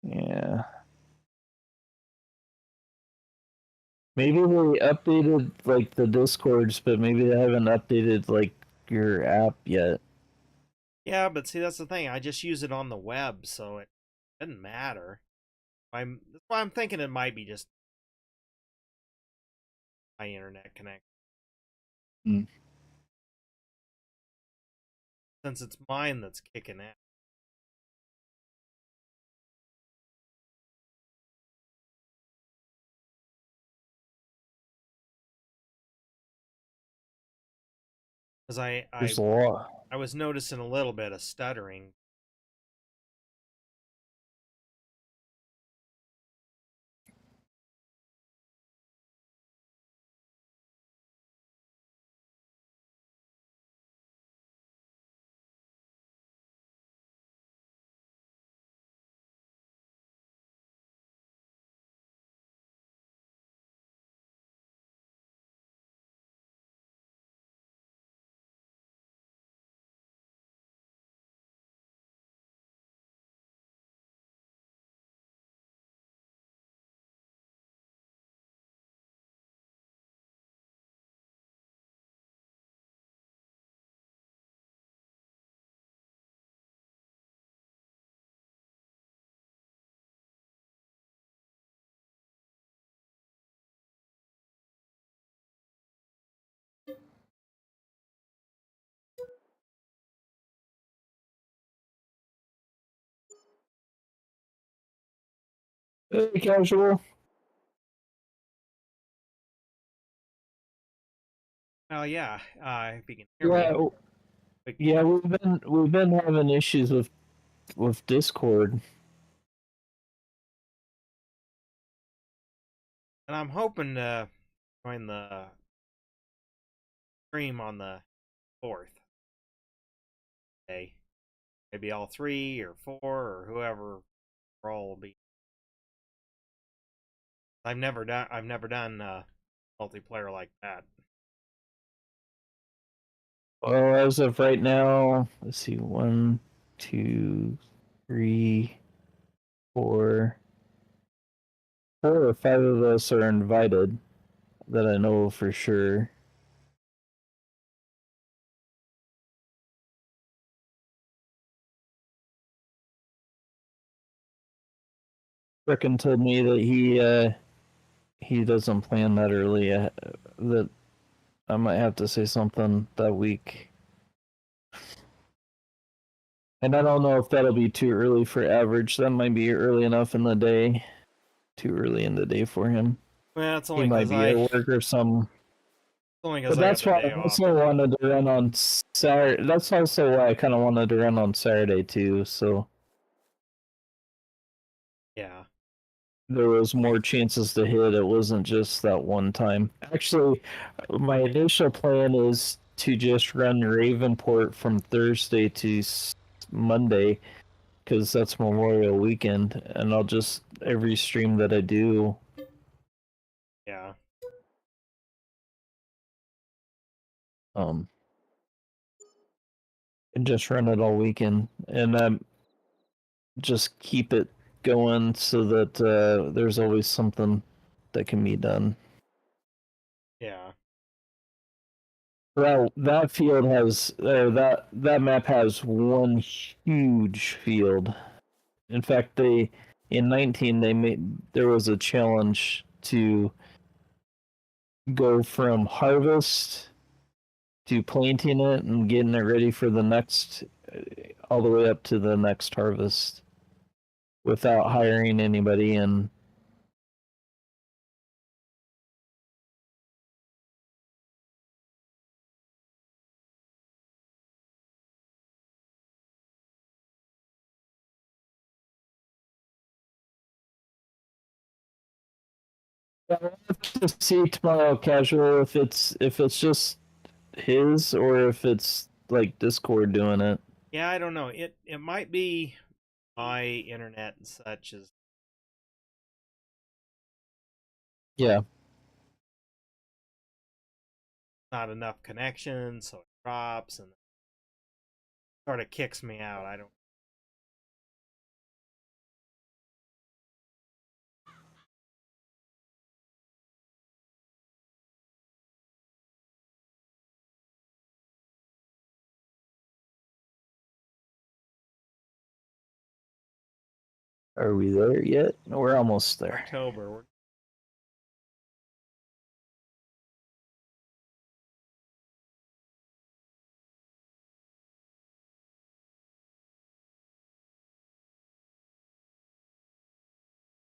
Yeah. Maybe they updated like the Discords, but maybe they haven't updated like your app yet. Yeah, but see, that's the thing. I just use it on the web, so it doesn't matter. That's why I'm thinking it might be just my internet connection. Hmm. Since it's mine that's kicking out. Because There's a lot. I was noticing a little bit of stuttering. Hey, casual. Oh yeah, if you can hear me. Yeah, we've been having issues with Discord. And I'm hoping to join the stream on the 4th day. Maybe all 3 or 4 or whoever role will be. I've never done multiplayer like that. Well, as of right now, let's see, 1, 2, 3, 4, 4 or 5 of us are invited that I know for sure. Frickin' told me that he doesn't plan that early. That I might have to say something that week. And I don't know if that'll be too early for average. That might be early enough in the day. Too early in the day for him. Well, it's He only might because be at work or something. But I got that's the why day I off. also wanted to run on Saturday. That's also why I kind of wanted to run on Saturday too. So Yeah. there was more chances to hit. It wasn't just that one time. Actually, my initial plan is to just run Ravenport from Thursday to Monday because that's Memorial Weekend, and I'll just every stream that I do. Yeah. Um, and just run it all weekend, and just keep it going so that there's always something that can be done. Yeah. Well, that field has that map has one huge field. In fact, they in 19 they made there was a challenge to go from harvest to planting it and getting it ready for the next all the way up to the next harvest without hiring anybody and I'll have to see tomorrow casual if it's just his or if it's like Discord doing it. Yeah, I don't know. It might be my internet and such is Yeah. not enough connection, so it drops and sort of kicks me out. I don't. Are we there yet? We're almost there. October.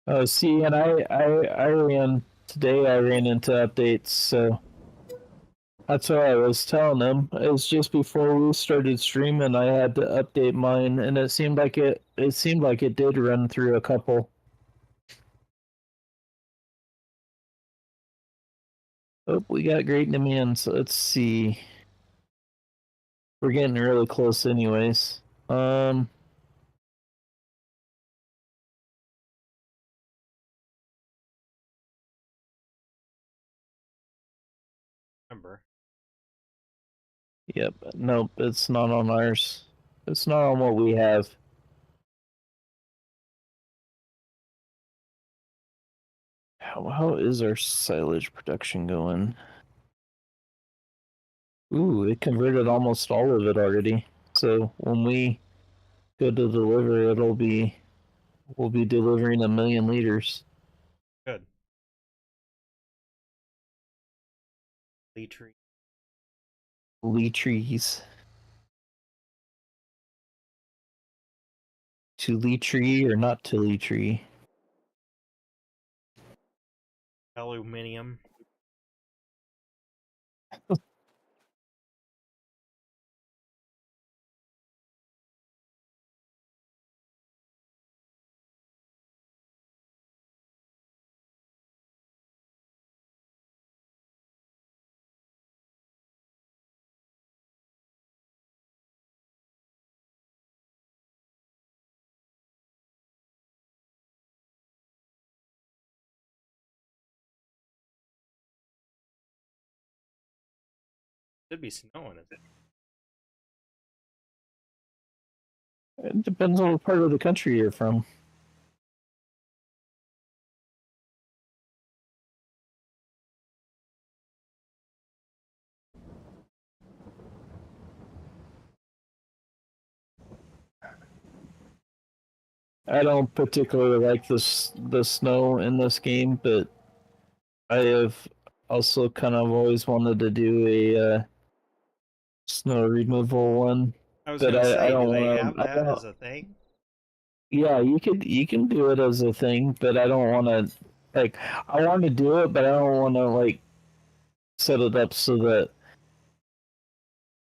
Oh, see, and I ran today. I ran into updates, so that's what I was telling them. It was just before we started streaming. I had to update mine, and it seemed like it did run through a couple. Oh, we got great demand. So let's see. We're getting really close, anyways. Remember. Yep. Nope. It's not on ours. It's not on what we have. How is our silage production going? Ooh, it converted almost all of it already. So when we go to deliver, we'll be delivering 1,000,000 liters. Good. Lee tree. Litries. To litry or not to litry? Aluminium. Should be snowing, is it? It depends on what part of the country you're from. I don't particularly like the snow in this game, but I have also kind of always wanted to do a snow removal one. I was But gonna I say, do don't they want have to. I that don't. as a thing? Yeah, you can do it as a thing, but I don't want to. Like, I want to do it, but I don't want to like set it up so that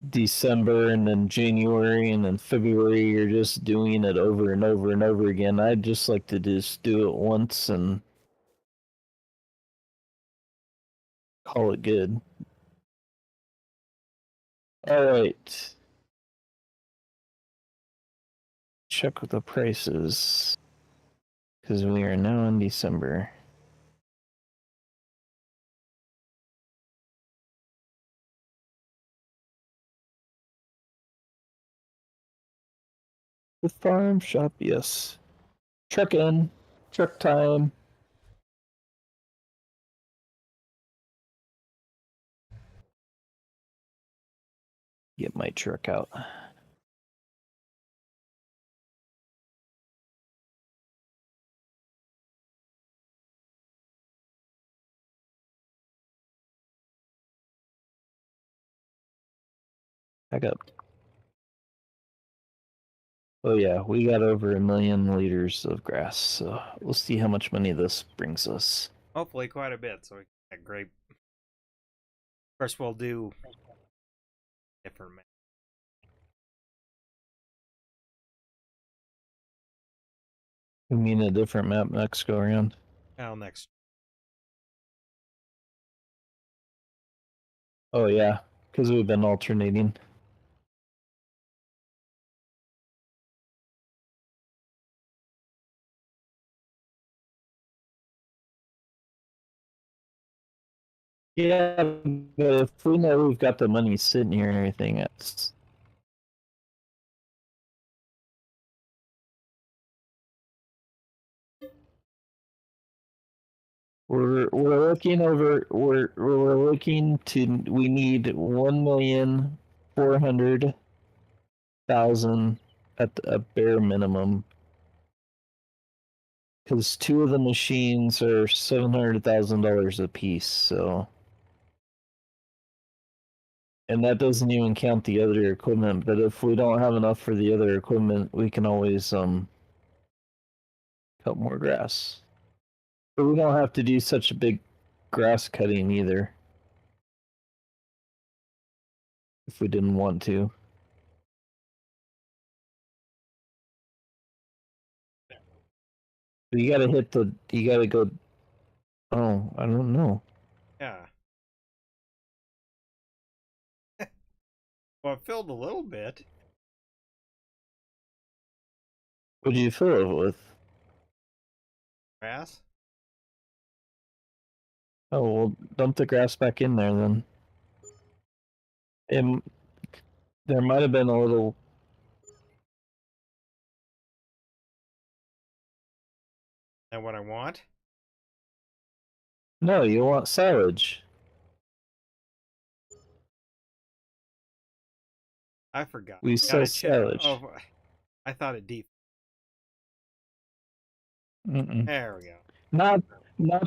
December and then January and then February you're just doing it over and over and over again. I'd just like to just do it once and call it good. All right. Check with the prices because we are now in December. The farm shop, yes. Truck in. Truck time. Get my truck out. Back up. Oh yeah, we got over 1 million liters of grass, so we'll see how much money this brings us. Hopefully quite a bit, so we can get grape. Of course, we'll do different. We mean a different map next go around. Well, next. Oh yeah, because we've been alternating. Yeah, but if we know we've got the money sitting here and everything, it's we're looking over we're looking to we need 1,400,000 at a bare minimum because 2 of the machines are $700,000 a piece, so and that doesn't even count the other equipment. But if we don't have enough for the other equipment, we can always cut more grass. But we don't have to do such a big grass cutting either. If we didn't want to. But you gotta hit the you gotta go oh, I don't know. Yeah. Well, it filled a little bit. What do you fill it with? Grass. Oh well, dump the grass back in there then. It, there might have been a little. That what I want? No, you want silage. I forgot. We sell Check. silage. Oh, I thought it deep. Mm-mm. There we go. Not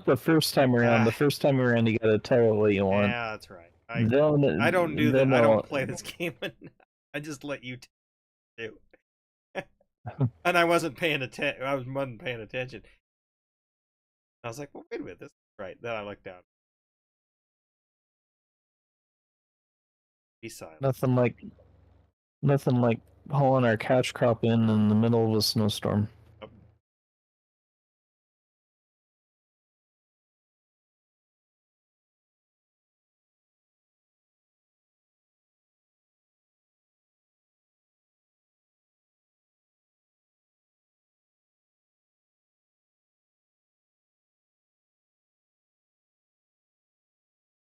the first time around. The first time around, you gotta tell it what you want. Yeah, that's right. I don't do that. I don't play this game. I just let you do. And I wasn't paying attention. I wasn't paying attention. I was like, well, wait a minute. This is right. Then I looked down. Be silent. Nothing like hauling our catch crop in the middle of a snowstorm. Oh.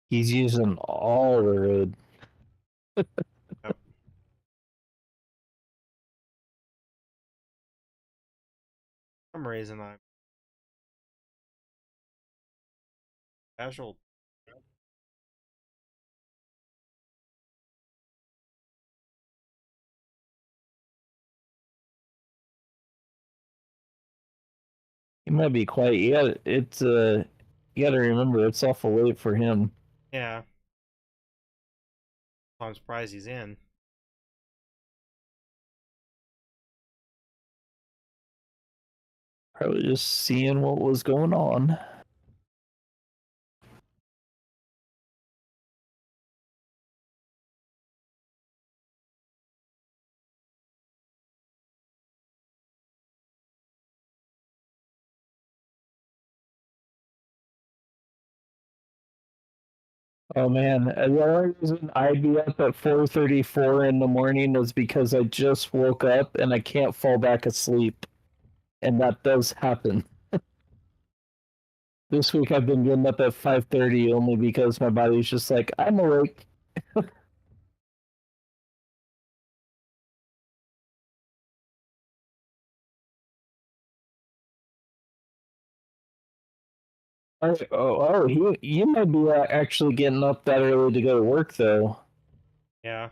He's using all the road. Oh. For some reason, I'm casual. He might be quiet. You gotta remember it's awful late for him. Yeah. I'm surprised he's in. Probably just seeing what was going on. Oh man, the only reason I'd be up at 4:34 in the morning is because I just woke up and I can't fall back asleep, and that does happen. This week I've been getting up at 5:30 only because my body's just like I'm awake. You might be actually getting up that early to go to work though. Yeah.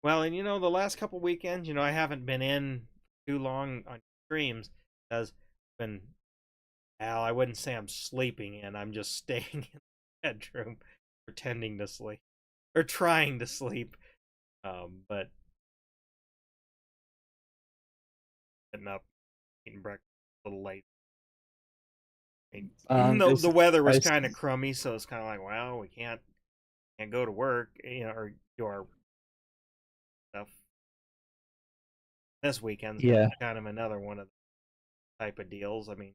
Well, and the last couple weekends, I haven't been in too long on streams because I've been, well, I wouldn't say I'm sleeping in. I'm just staying in the bedroom, pretending to sleep or trying to sleep. But getting up, eating breakfast a little late. I mean, I, the weather I, was kind of crummy, so it's kind of like, well, we can't go to work, or do our stuff. This weekend's gonna yeah, be kind of another one of the type of deals. I mean,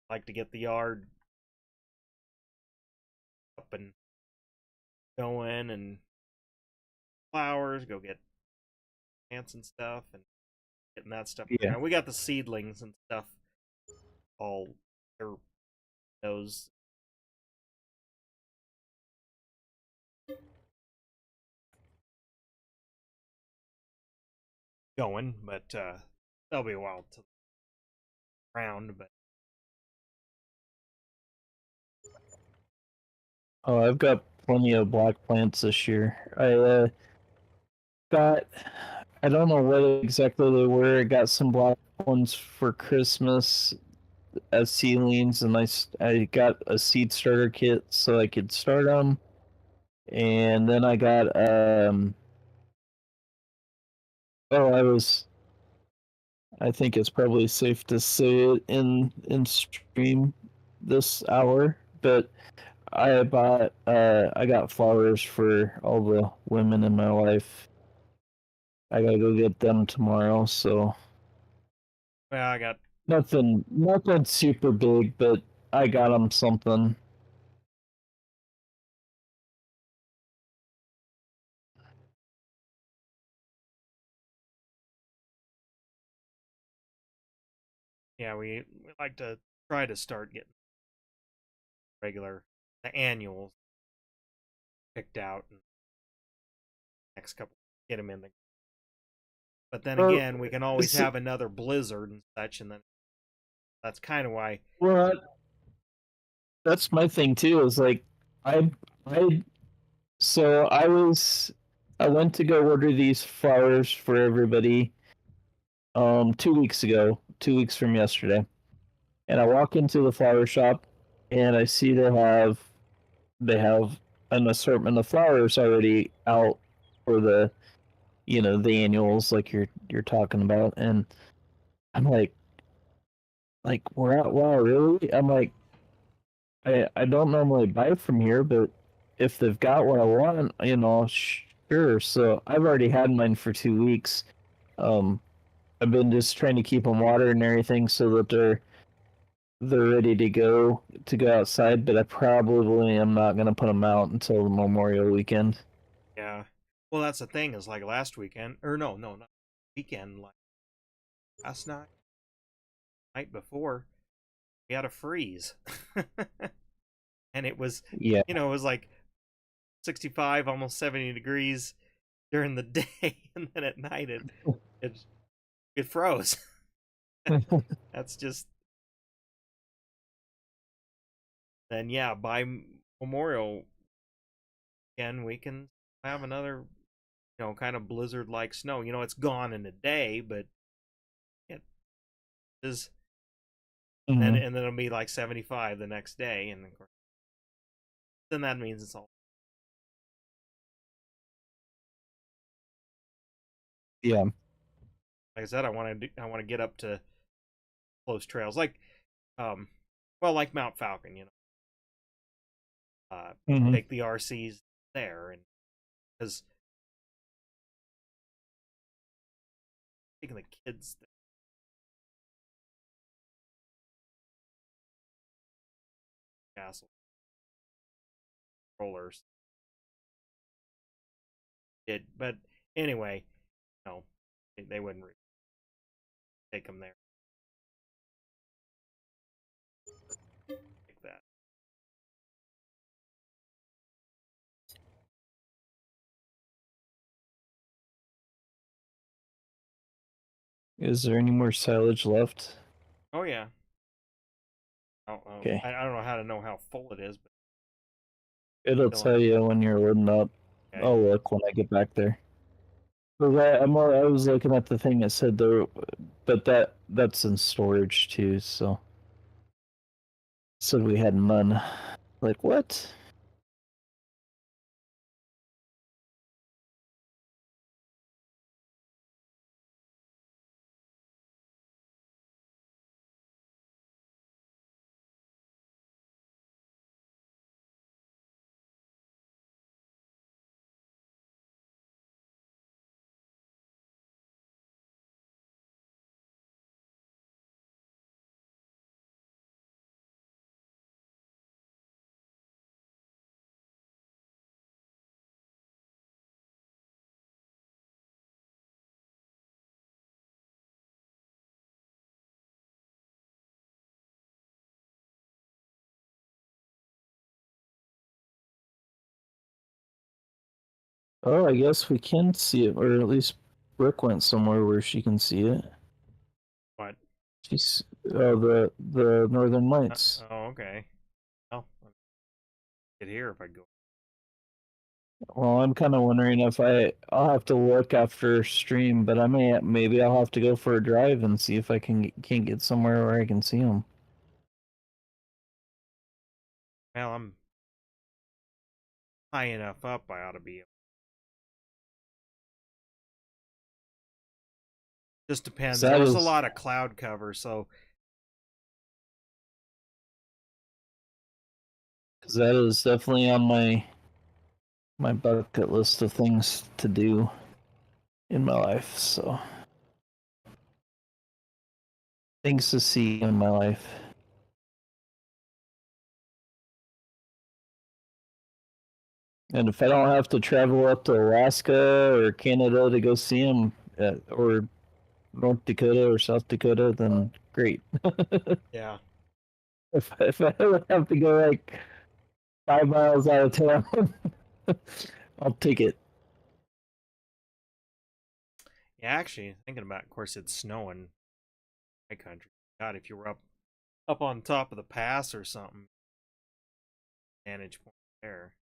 I like to get the yard up and going and flowers, go get plants and stuff, and getting that stuff. yeah. And we got the seedlings and stuff all their those going, but that'll be a while to round. But Oh, I've got plenty of black plants this year. Got, I don't know what exactly they were. I got some black ones for Christmas as seedlings, and I got a seed starter kit so I could start them. And then I got oh, I think it's probably safe to say it in stream this hour, but I got flowers for all the women in my life. I gotta go get them tomorrow, so well, I got nothing super big, but I got them something. yeah, we like to try to start getting regular the annuals picked out and next couple get them in the. But then Well, again, we can always have another blizzard and such, and then that's kind of why. well, that's my thing too. Is like I I so I went to go order these flowers for everybody 2 weeks ago, 2 weeks from yesterday. And I walk into the flower shop and I see they have an assortment of flowers already out for the annuals like you're talking about. And I'm like we're out, wow, really? I'm like I don't normally buy from here, but if they've got what I want, sure. So I've already had mine for 2 weeks. Um, I've been just trying to keep them watered and everything so that they're ready to go outside. But I probably am not gonna put them out until the Memorial weekend. Yeah, well, that's the thing is like last weekend, or no, not weekend, like last night before, we had a freeze, and it was, Yeah. it was like 65, almost 70 degrees during the day, and then at night it it froze. That's just then yeah. By Memorial weekend, we can have another kind of blizzard like snow. It's gone in a day, but it is, and Mhm. and then it'll be like 75 the next day, and of course, then that means it's all. Yeah. Like I said, I want to get up to close trails like um well, like Mount Falcon, Hmm. take the RCs there, and because taking the kids to castle rollers did, but anyway, no, they wouldn't take them there like that. Is there any more silage left? Oh yeah. Okay. I don't know how to know how full it is, but It'll still, tell you when you're loading up. okay. Oh, look when I get back there. I was looking at the thing that said there, but that's in storage too. So said we had none. Like what? Oh, I guess we can see it, or at least Brooke went somewhere where she can see it. What? She's the Northern Lights. Oh, okay. Well, I'll get here if I go. Well, I'm kind of wondering if I'll have to look after stream, but maybe I'll have to go for a drive and see if I can get somewhere where I can see them. Well, I'm high enough up. I ought to be. Just depends. That There's a is lot of cloud cover, so because that is definitely on my bucket list of things to do in my life. So things to see in my life. And if I don't have to travel up to Alaska or Canada to go see them, or North Dakota or South Dakota, then great. yeah. If I would have to go like 5 miles out of town, I'll take it. Yeah, actually, thinking about, of course, it's snowing in my country. God, if you were up on top of the pass or something, vantage point there.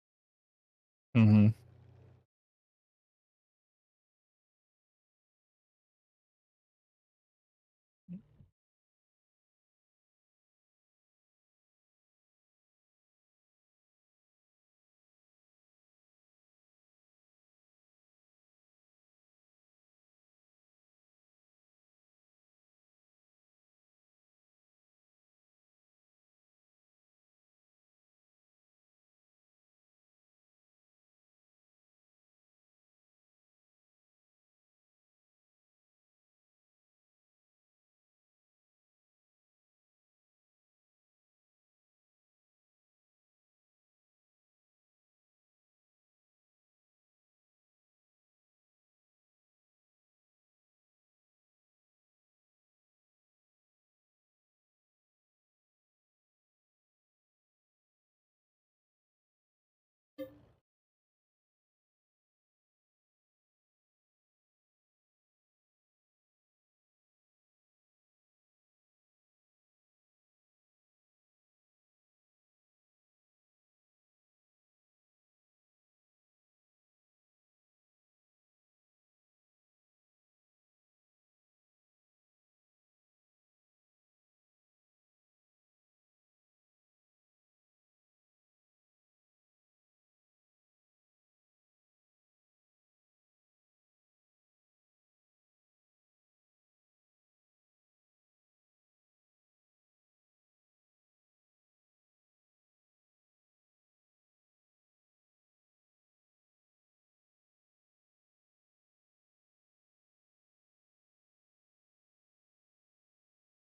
Mm-hmm.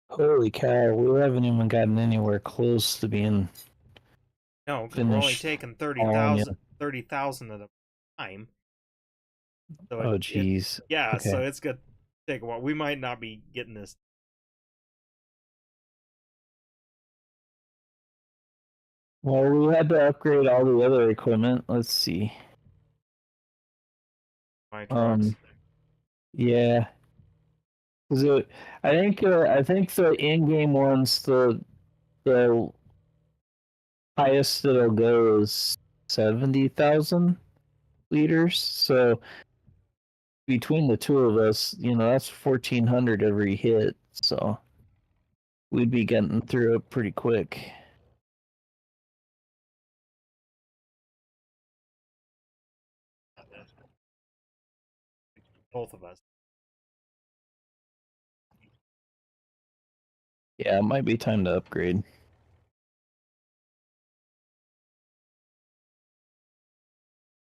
Holy cow, we haven't even gotten anywhere close to being No, because we're only finished taking hauling yet. 30,000 at a time. So Oh, it geez. yeah, so Okay. it's gonna take a while. We might not be getting this. Well, we had to upgrade all the other equipment. Let's see. My trucks. Um, yeah, because I think the in-game ones, the highest it'll go is 70,000 liters. So between the two of us, that's 1,400 every hit, so we'd be getting through it pretty quick. Both of us. Yeah, it might be time to upgrade.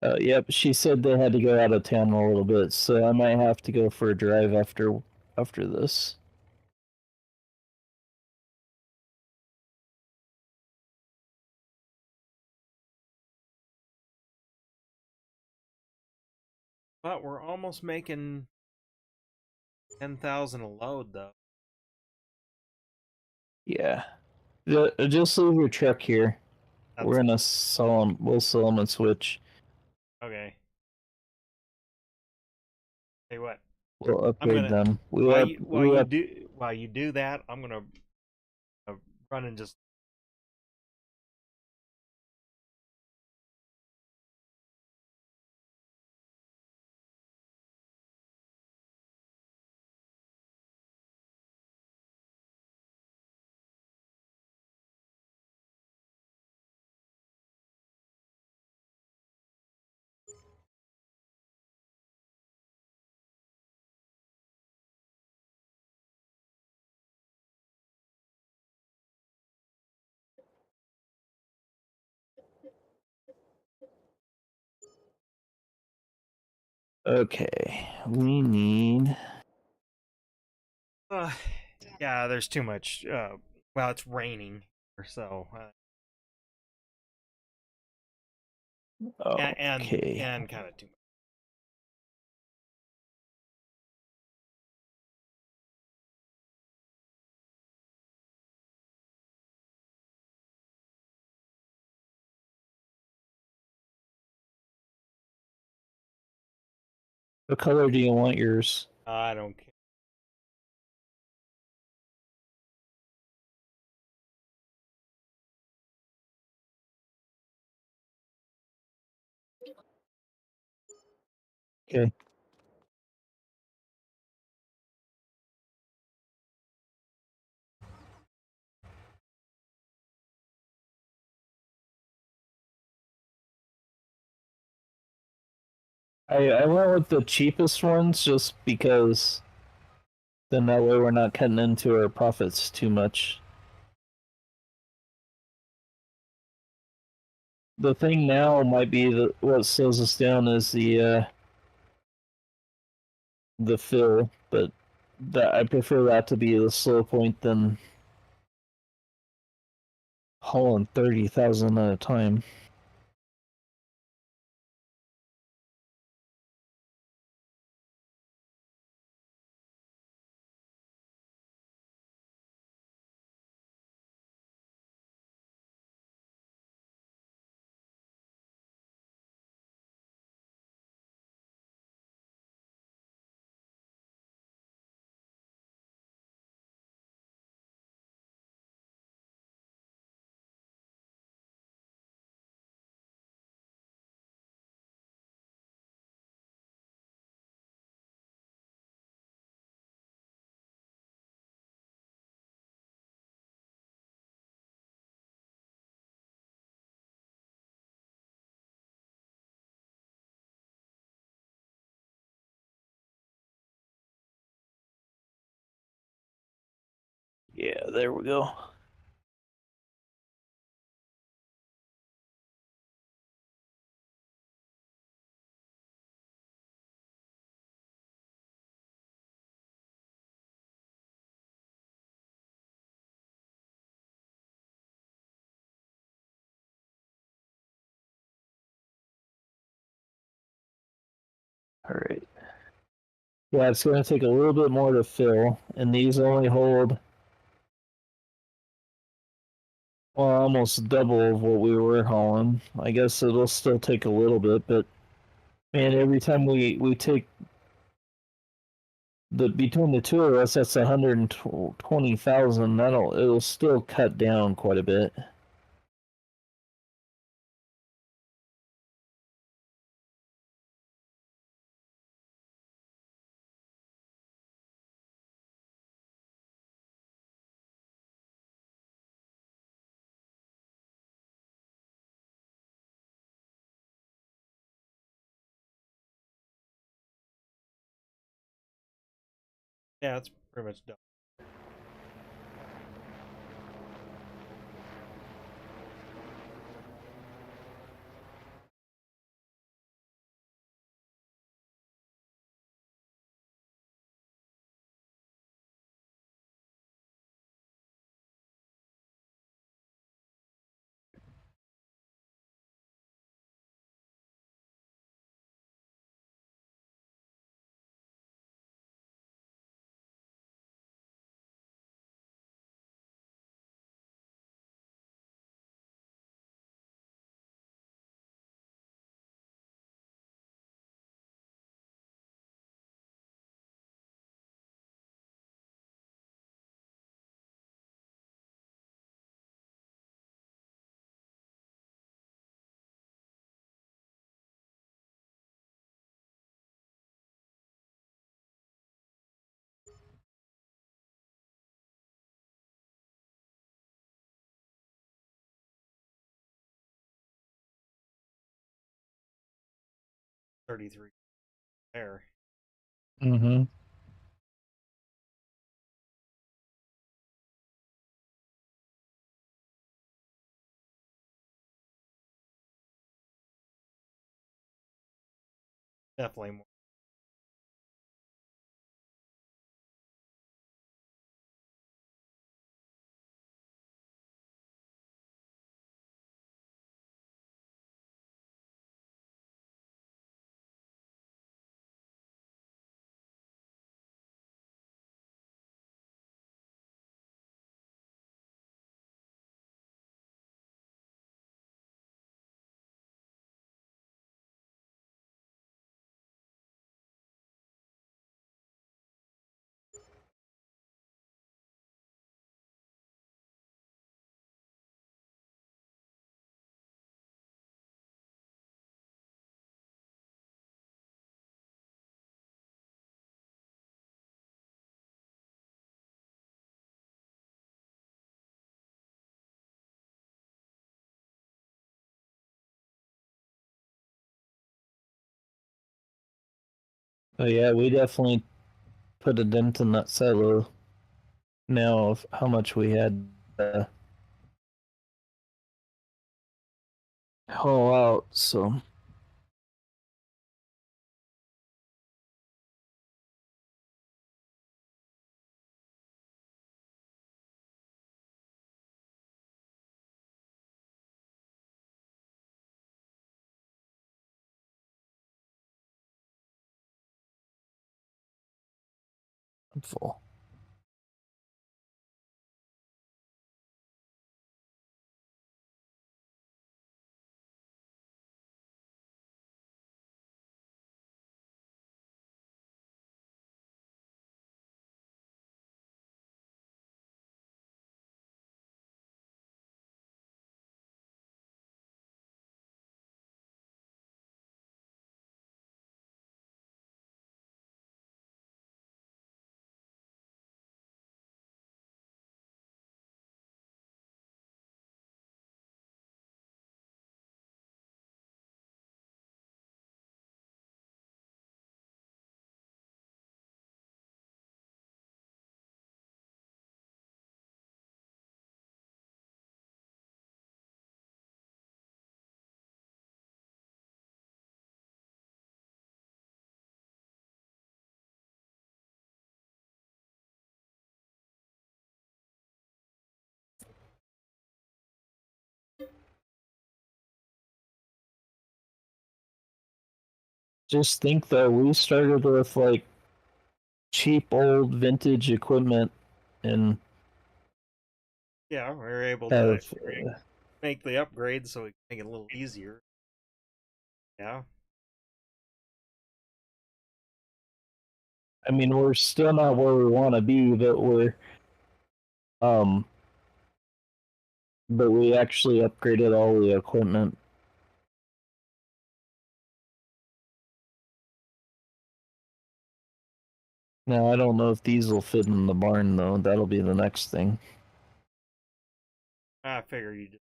Yep, she said they had to go out of town a little bit, so I might have to go for a drive after this. But we're almost making 10,000 a load, though. Yeah. Just leave your truck here. We're gonna sell them. We'll sell them and switch. Okay. Hey, what? We'll upgrade them. While you do that, I'm gonna run and just. Okay, we need. Yeah, there's too much. Well, it's raining, so. Okay. And kind of too much. What color do you want yours? I don't care. Okay. I went with the cheapest ones just because then that way we're not cutting into our profits too much. The thing now might be that what slows us down is the fill, but that I prefer that to be the slow point than hauling 30,000 at a time. Yeah, there we go. All right. Yeah, it's going to take a little bit more to fill, and these only hold well, almost double of what we were hauling. I guess it'll still take a little bit, but man, every time we take the between the two of us, that's 120,000. It'll still cut down quite a bit. Yeah, it's pretty much done. $33 there. Mm-hmm. Definitely more. But yeah, we definitely put a dent in that silo now of how much we had to haul out. So I'm full. Just think though, we started with like cheap old vintage equipment and Yeah, we were able to have make the upgrade so we can make it a little easier. Yeah. I mean, we're still not where we want to be, um but we actually upgraded all the equipment. Now I don't know if these will fit in the barn though. That'll be the next thing. I figure you just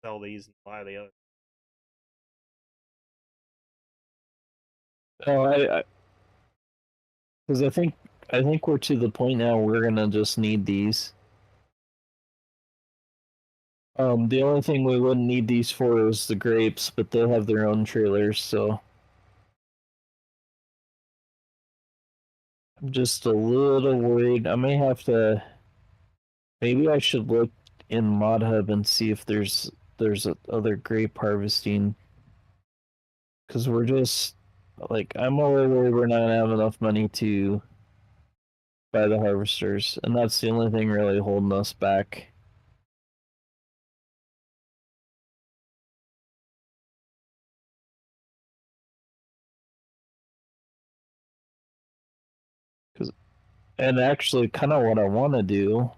sell these and buy the other. Oh, I because I think I think we're to the point now we're gonna just need these. The only thing we wouldn't need these for is the grapes, but they have their own trailers, so I'm just a little worried. I may have to. Maybe I should look in Mod Hub and see if there's other grape harvesting, because we're just like I'm worried we're not gonna have enough money to buy the harvesters, and that's the only thing really holding us back. Cause, and actually, kind of what I want to do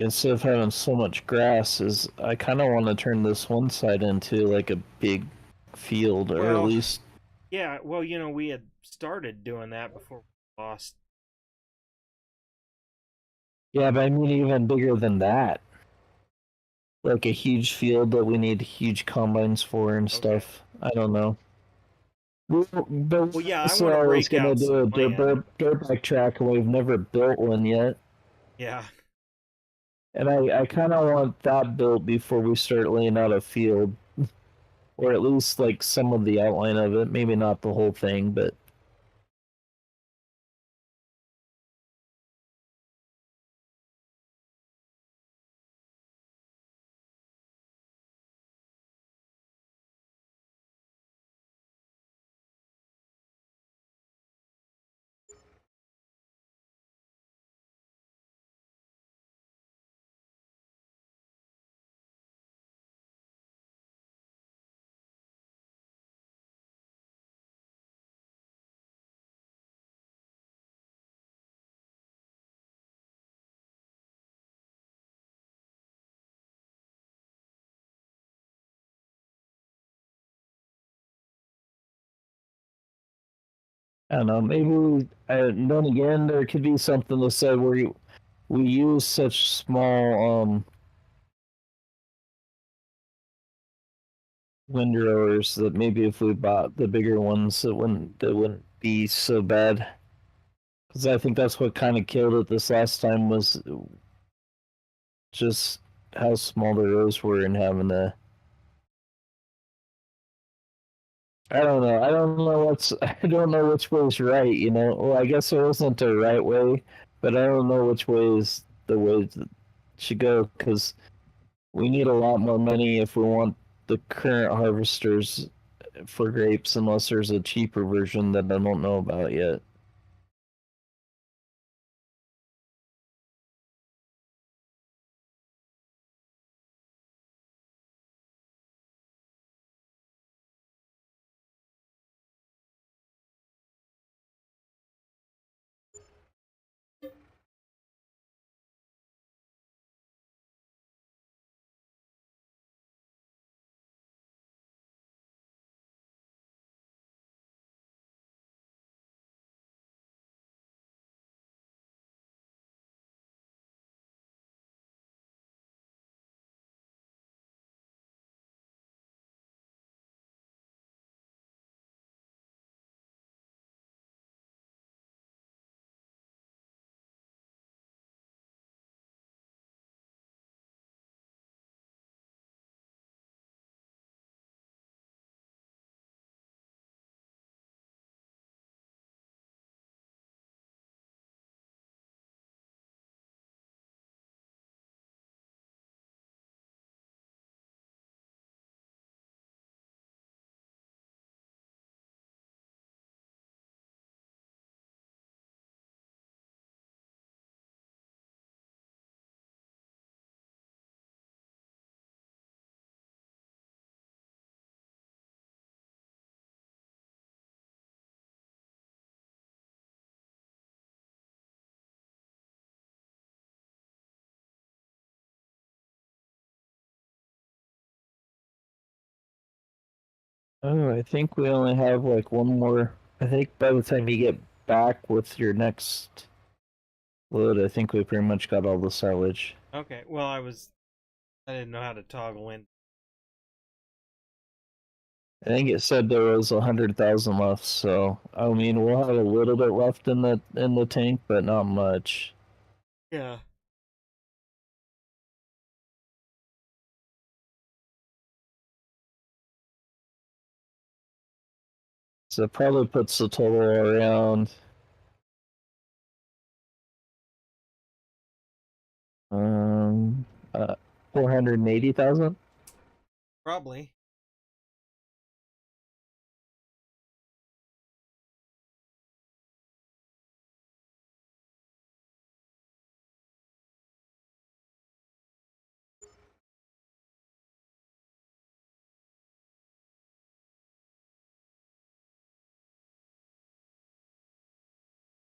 instead of having so much grass is I kind of want to turn this one side into like a big field, or at Well, least yeah. Well, we had started doing that before we lost. yeah, but I mean even bigger than that, like a huge field that we need huge combines for and Okay. stuff. I don't know. But Well, yeah, I so want to I was rake gonna out do some a land. dirt bike track, and we've never built one yet. Yeah. And I kind of want that built before we start laying out a field, or at least like some of the outline of it. Maybe not the whole thing, but I don't know. Maybe then again, there could be something to say where we use such small windrowers that maybe if we bought the bigger ones, it wouldn't be so bad. Because I think that's what kind of killed it this last time was just how small the rows were and having to. I don't know. I don't know what's. I don't know which way's right. Well, I guess there isn't a right way, but I don't know which way is the way that should go because we need a lot more money if we want the current harvesters for grapes, unless there's a cheaper version that I don't know about yet. Oh, I think we only have like one more. I think by the time you get back with your next load, I think we pretty much got all the silage. Okay. Well, I didn't know how to toggle in. I think it said there was 100,000 left, so I mean we'll have a little bit left in the tank, but not much. Yeah. So it probably puts the total around um 480,000. Probably.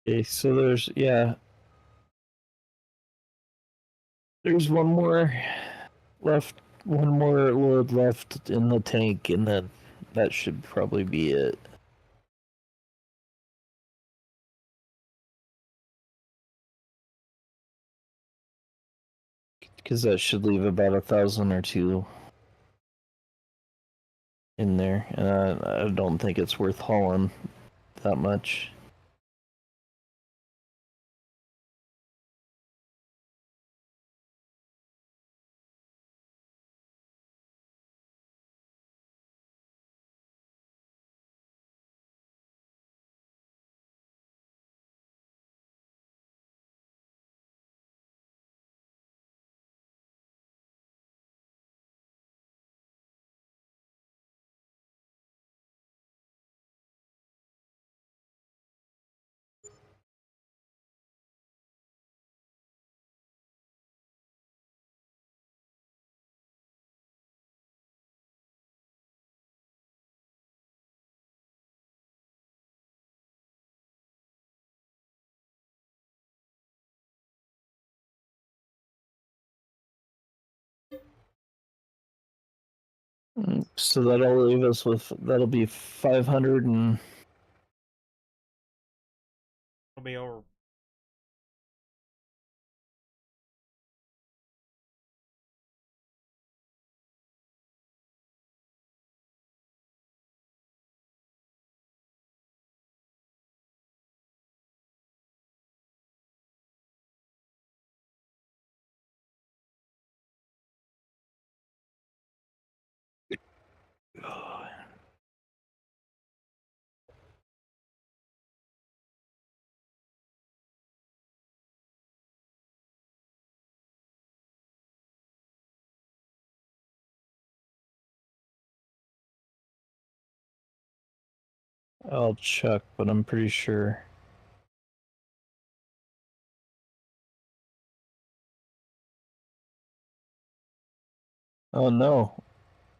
Okay, so there's one more left, one more load left in the tank, and then that should probably be it. Because that should leave about 1,000 or two in there, and I don't think it's worth hauling that much. So that'll leave us with that'll be 500 and It'll be over. I'll check, but I'm pretty sure. Oh no,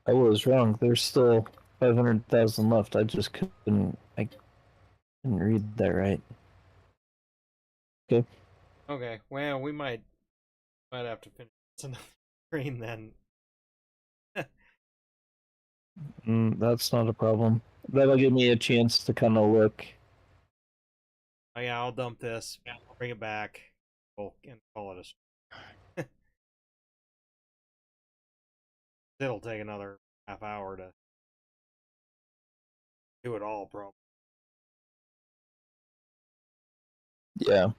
I was wrong. There's still 500,000 left. I couldn't read that right. Okay. Okay. Well, we might have to finish another screen then. That's not a problem. That'll give me a chance to kind of look. Oh yeah, I'll dump this. I'll bring it back. And call it a. It'll take another half hour to do it all, probably. Yeah.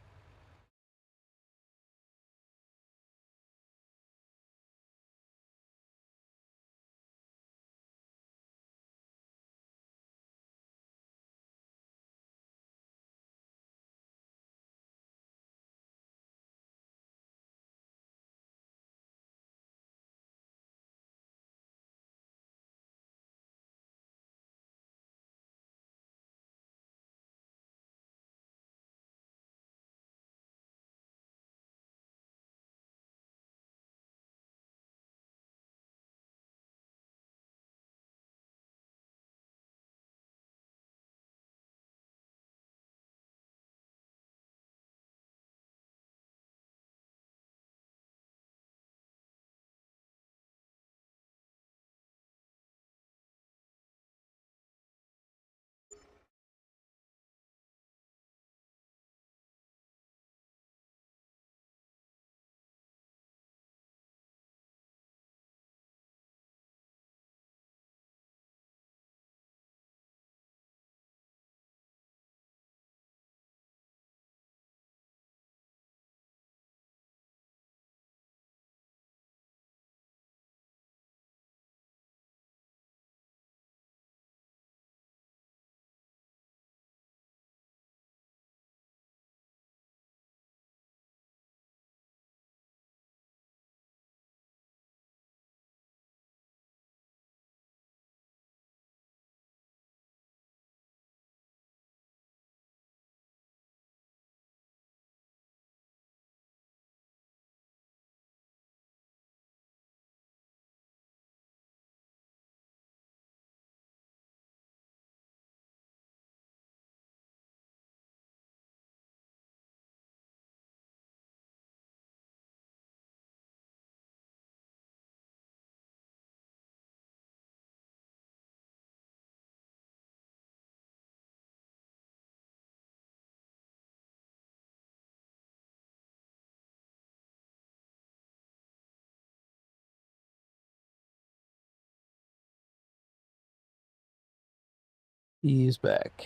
He's back.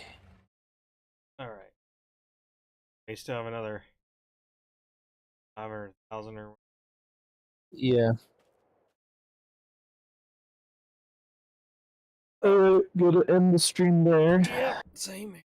All right. We still have another 500,000 or. Yeah. Alright, gotta end the stream there. Yep, same.